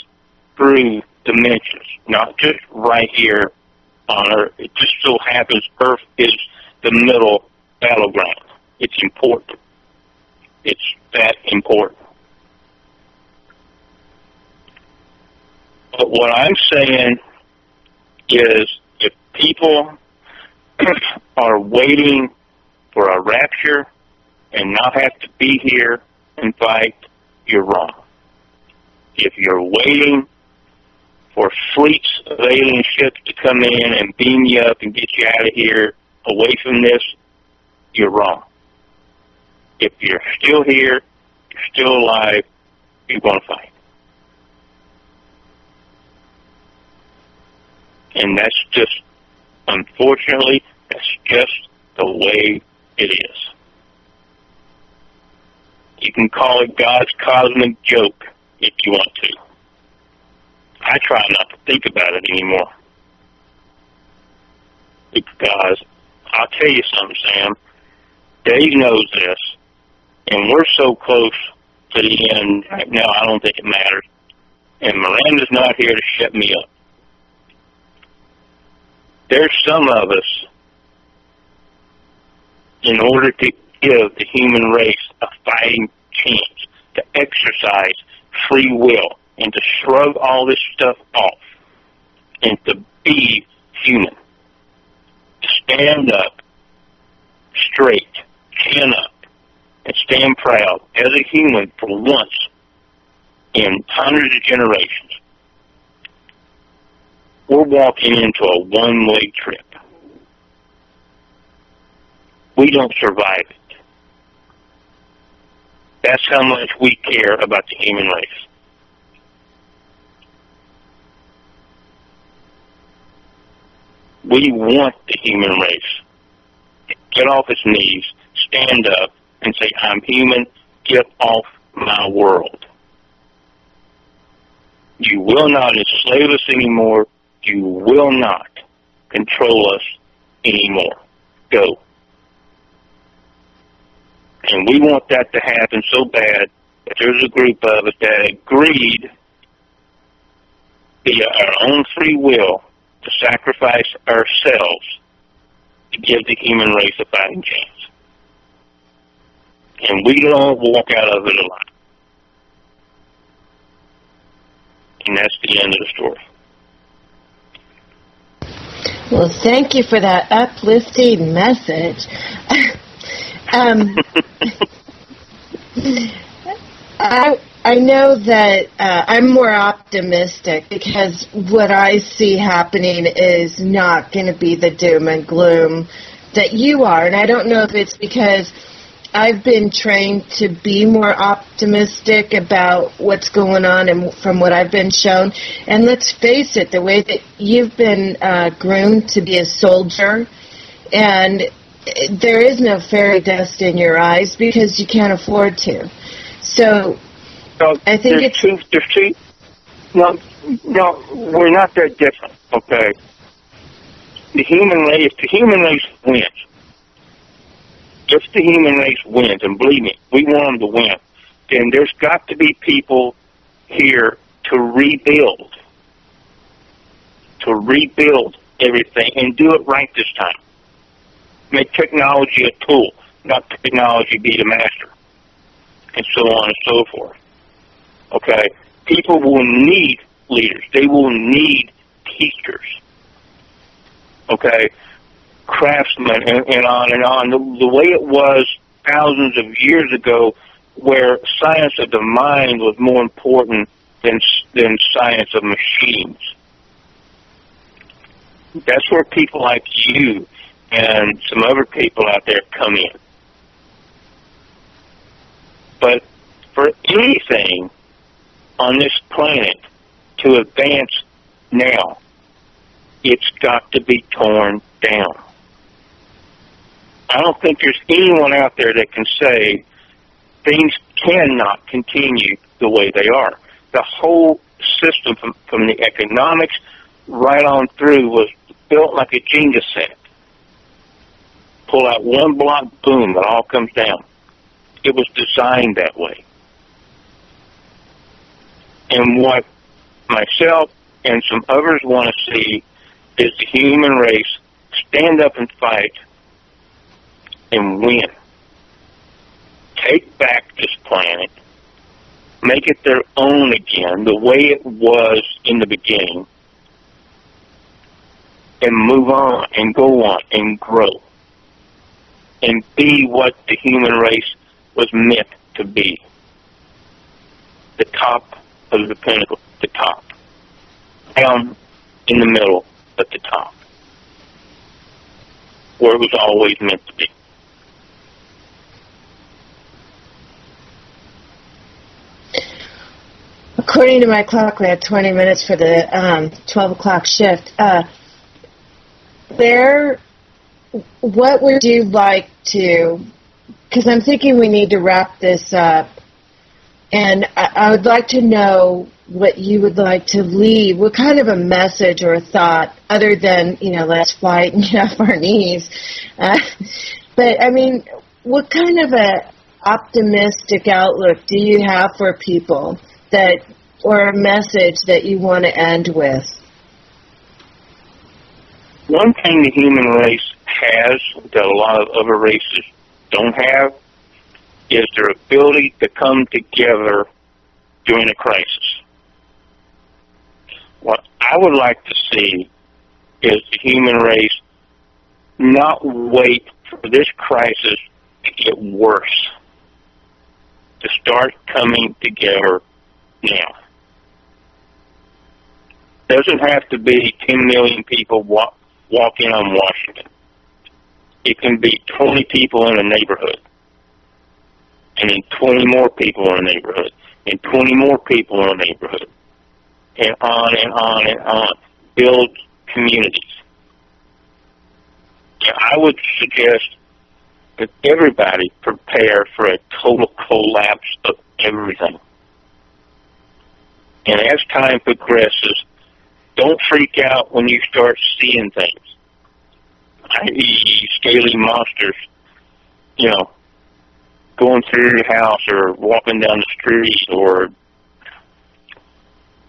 through dimensions, not just right here on Earth. It just so happens Earth is the middle battleground. It's important. It's that important. But what I'm saying is if people are waiting for a rapture and not have to be here and fight, you're wrong. If you're waiting for fleets of alien ships to come in and beam you up and get you out of here away from this, you're wrong. If you're still here, you're still alive, you're going to fight. And that's just, unfortunately, that's just the way it is. You can call it God's cosmic joke if you want to. I try not to think about it anymore. Because, I'll tell you something, Sam, Dave knows this, and we're so close to the end right now, I don't think it matters. And Miranda's not here to shut me up. There's some of us, in order to give the human race a fighting chance, to exercise free will, and to shrug all this stuff off, and to be human, to stand up straight, chin up, and stand proud as a human for once in hundreds of generations. We're walking into a one-way trip. We don't survive it. That's how much we care about the human race. We want the human race to get off its knees, stand up, and say, I'm human, get off my world. You will not enslave us anymore. You will not control us anymore. Go. And we want that to happen so bad that there's a group of us that agreed via our own free will to sacrifice ourselves to give the human race a fighting chance. And we don't walk out of it alive. And that's the end of the story. Well, thank you for that uplifting message. I know that I'm more optimistic because what I see happening is not going to be the doom and gloom that you are. And I don't know if it's because I've been trained to be more optimistic about what's going on and from what I've been shown. And let's face it, the way that you've been groomed to be a soldier, and there is no fairy dust in your eyes because you can't afford to. So I think there's two. No, we're not that different. Okay, the human race wins. If the human race wins, and believe me, we want them to win, then there's got to be people here to rebuild. to rebuild everything and do it right this time. Make technology a tool, not technology be the master, and so on and so forth. Okay? People will need leaders. They will need teachers. Okay? Craftsmen, and on and on. The way it was thousands of years ago, where science of the mind was more important than science of machines. That's where people like you and some other people out there come in. But for anything on this planet to advance now, it's got to be torn down. I don't think there's anyone out there that can say things cannot continue the way they are. The whole system from the economics right on through was built like a Jenga set. Pull out one block, boom, it all comes down. It was designed that way. And what myself and some others want to see is the human race stand up and fight and win. Take back this planet, make it their own again, the way it was in the beginning, and move on and go on and grow and be what the human race was meant to be. The top of the pinnacle, the top. Down in the middle, at the top. Where it was always meant to be. According to my clock, we have 20 minutes for the 12 o'clock shift. What would you like to, because I'm thinking we need to wrap this up, and I would like to know what you would like to leave, what kind of a message or a thought, other than, let's fight and get off our knees. But, I mean, what kind of a optimistic outlook do you have for people or a message that you want to end with? One thing the human race has that a lot of other races don't have is their ability to come together during a crisis. What I would like to see is the human race not wait for this crisis to get worse, to start coming together now. Doesn't have to be 10 million people walking on Washington. It can be 20 people in a neighborhood, and then 20 more people in a neighborhood, and 20 more people in a neighborhood, and on and on and on. Build communities. And I would suggest that everybody prepare for a total collapse of everything. And as time progresses, don't freak out when you start seeing things, i.e. scaly monsters, going through your house or walking down the street, or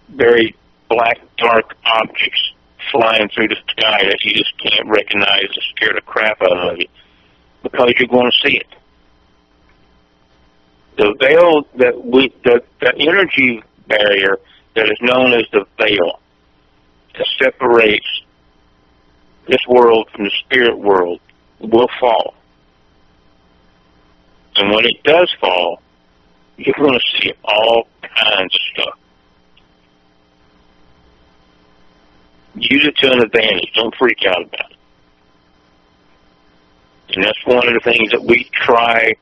very black, dark objects flying through the sky that you just can't recognize and scare the crap out of you because you're going to see it. The veil the energy barrier that is known as the veil that separates this world from the spirit world will fall. And when it does fall, you're going to see all kinds of stuff. Use it to an advantage. Don't freak out about it. And that's one of the things that we try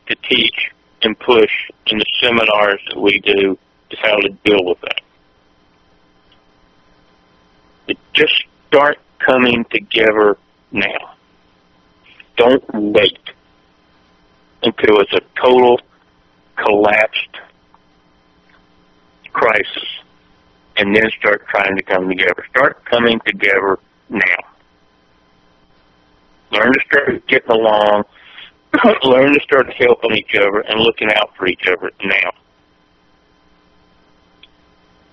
to teach and push in the seminars that we do, is how to deal with that. But just start coming together now. Don't wait until it's a total collapsed crisis and then start trying to come together. Start coming together now. Learn to start getting along. Learn to start helping each other and looking out for each other now.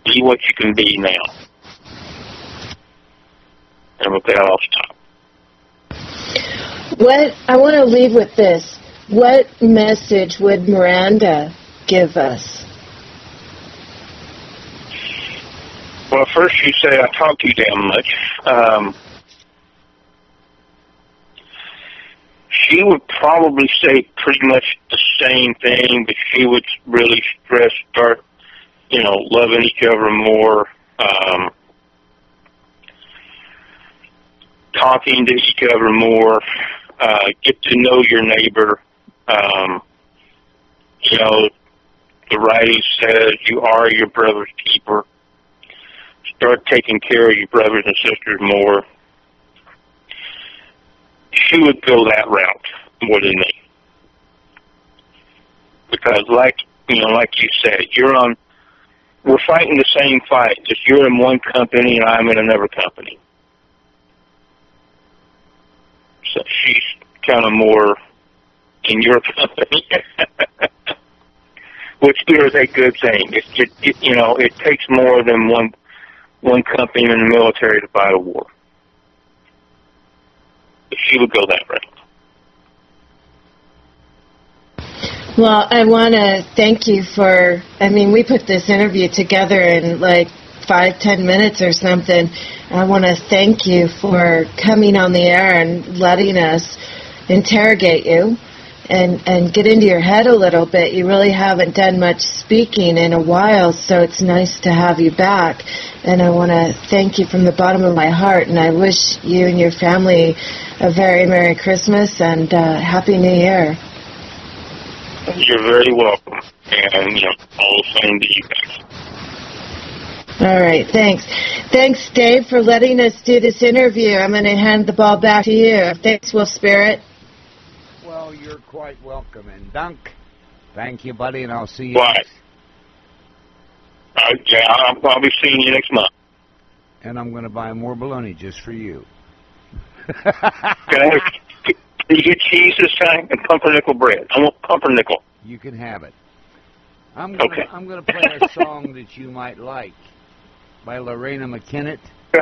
Be what you can be now. And with that, I'll stop. What I want to leave with this. What message would Miranda give us? Well, first you say I talk too damn much. She would probably say pretty much the same thing, but she would really stress start, loving each other more, talking to each other more, get to know your neighbor. The writing says you are your brother's keeper. Start taking care of your brothers and sisters more. She would go that route more than me. Because like you said, we're fighting the same fight, just you're in one company and I'm in another company. So she's kind of more in your company, which is a good thing. It takes more than one company in the military to fight a war. But she would go that route. Well, I want to thank you for, we put this interview together in like 5-10 minutes or something. I want to thank you for coming on the air and letting us interrogate you and get into your head a little bit. You really haven't done much speaking in a while, so it's nice to have you back. And I want to thank you from the bottom of my heart, and I wish you and your family a very Merry Christmas and Happy New Year. You're very welcome, and all the same to you guys. All right, thanks. Thanks, Dave, for letting us do this interview. I'm going to hand the ball back to you. Thanks, Wolf Spirit. Well, you're quite welcome. And Dunk, thank you, buddy, and I'll see you. Bye. I'll probably be seeing you next month. And I'm going to buy more bologna just for you. Can you get cheese this time and pumpernickel bread? I want pumpernickel. You can have it. I'm going to play a song that you might like by Lorena McKennitt. Yeah.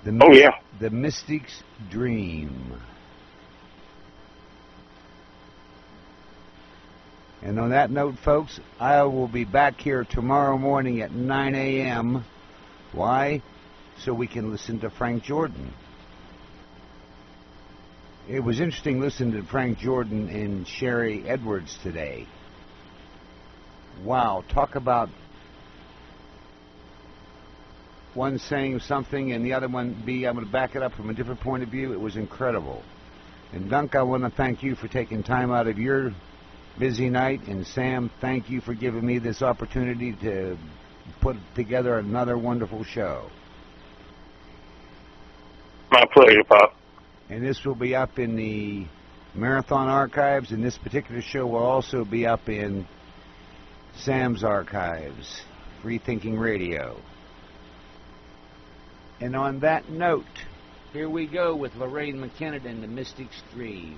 The Mystic's Dream. And on that note, folks, I will be back here tomorrow morning at 9 a.m. Why? So we can listen to Frank Jordan. It was interesting listening to Frank Jordan and Sherry Edwards today. Wow, talk about one saying something and the other one I'm going to back it up from a different point of view. It was incredible. And Dunk, I want to thank you for taking time out of your busy night. And Sam, thank you for giving me this opportunity to put together another wonderful show. My pleasure, Pop. And this will be up in the Marathon archives, and this particular show will also be up in Sam's archives, Free Thinking Radio. And on that note, here we go with Lorraine McKennitt and the Mystic's Dream.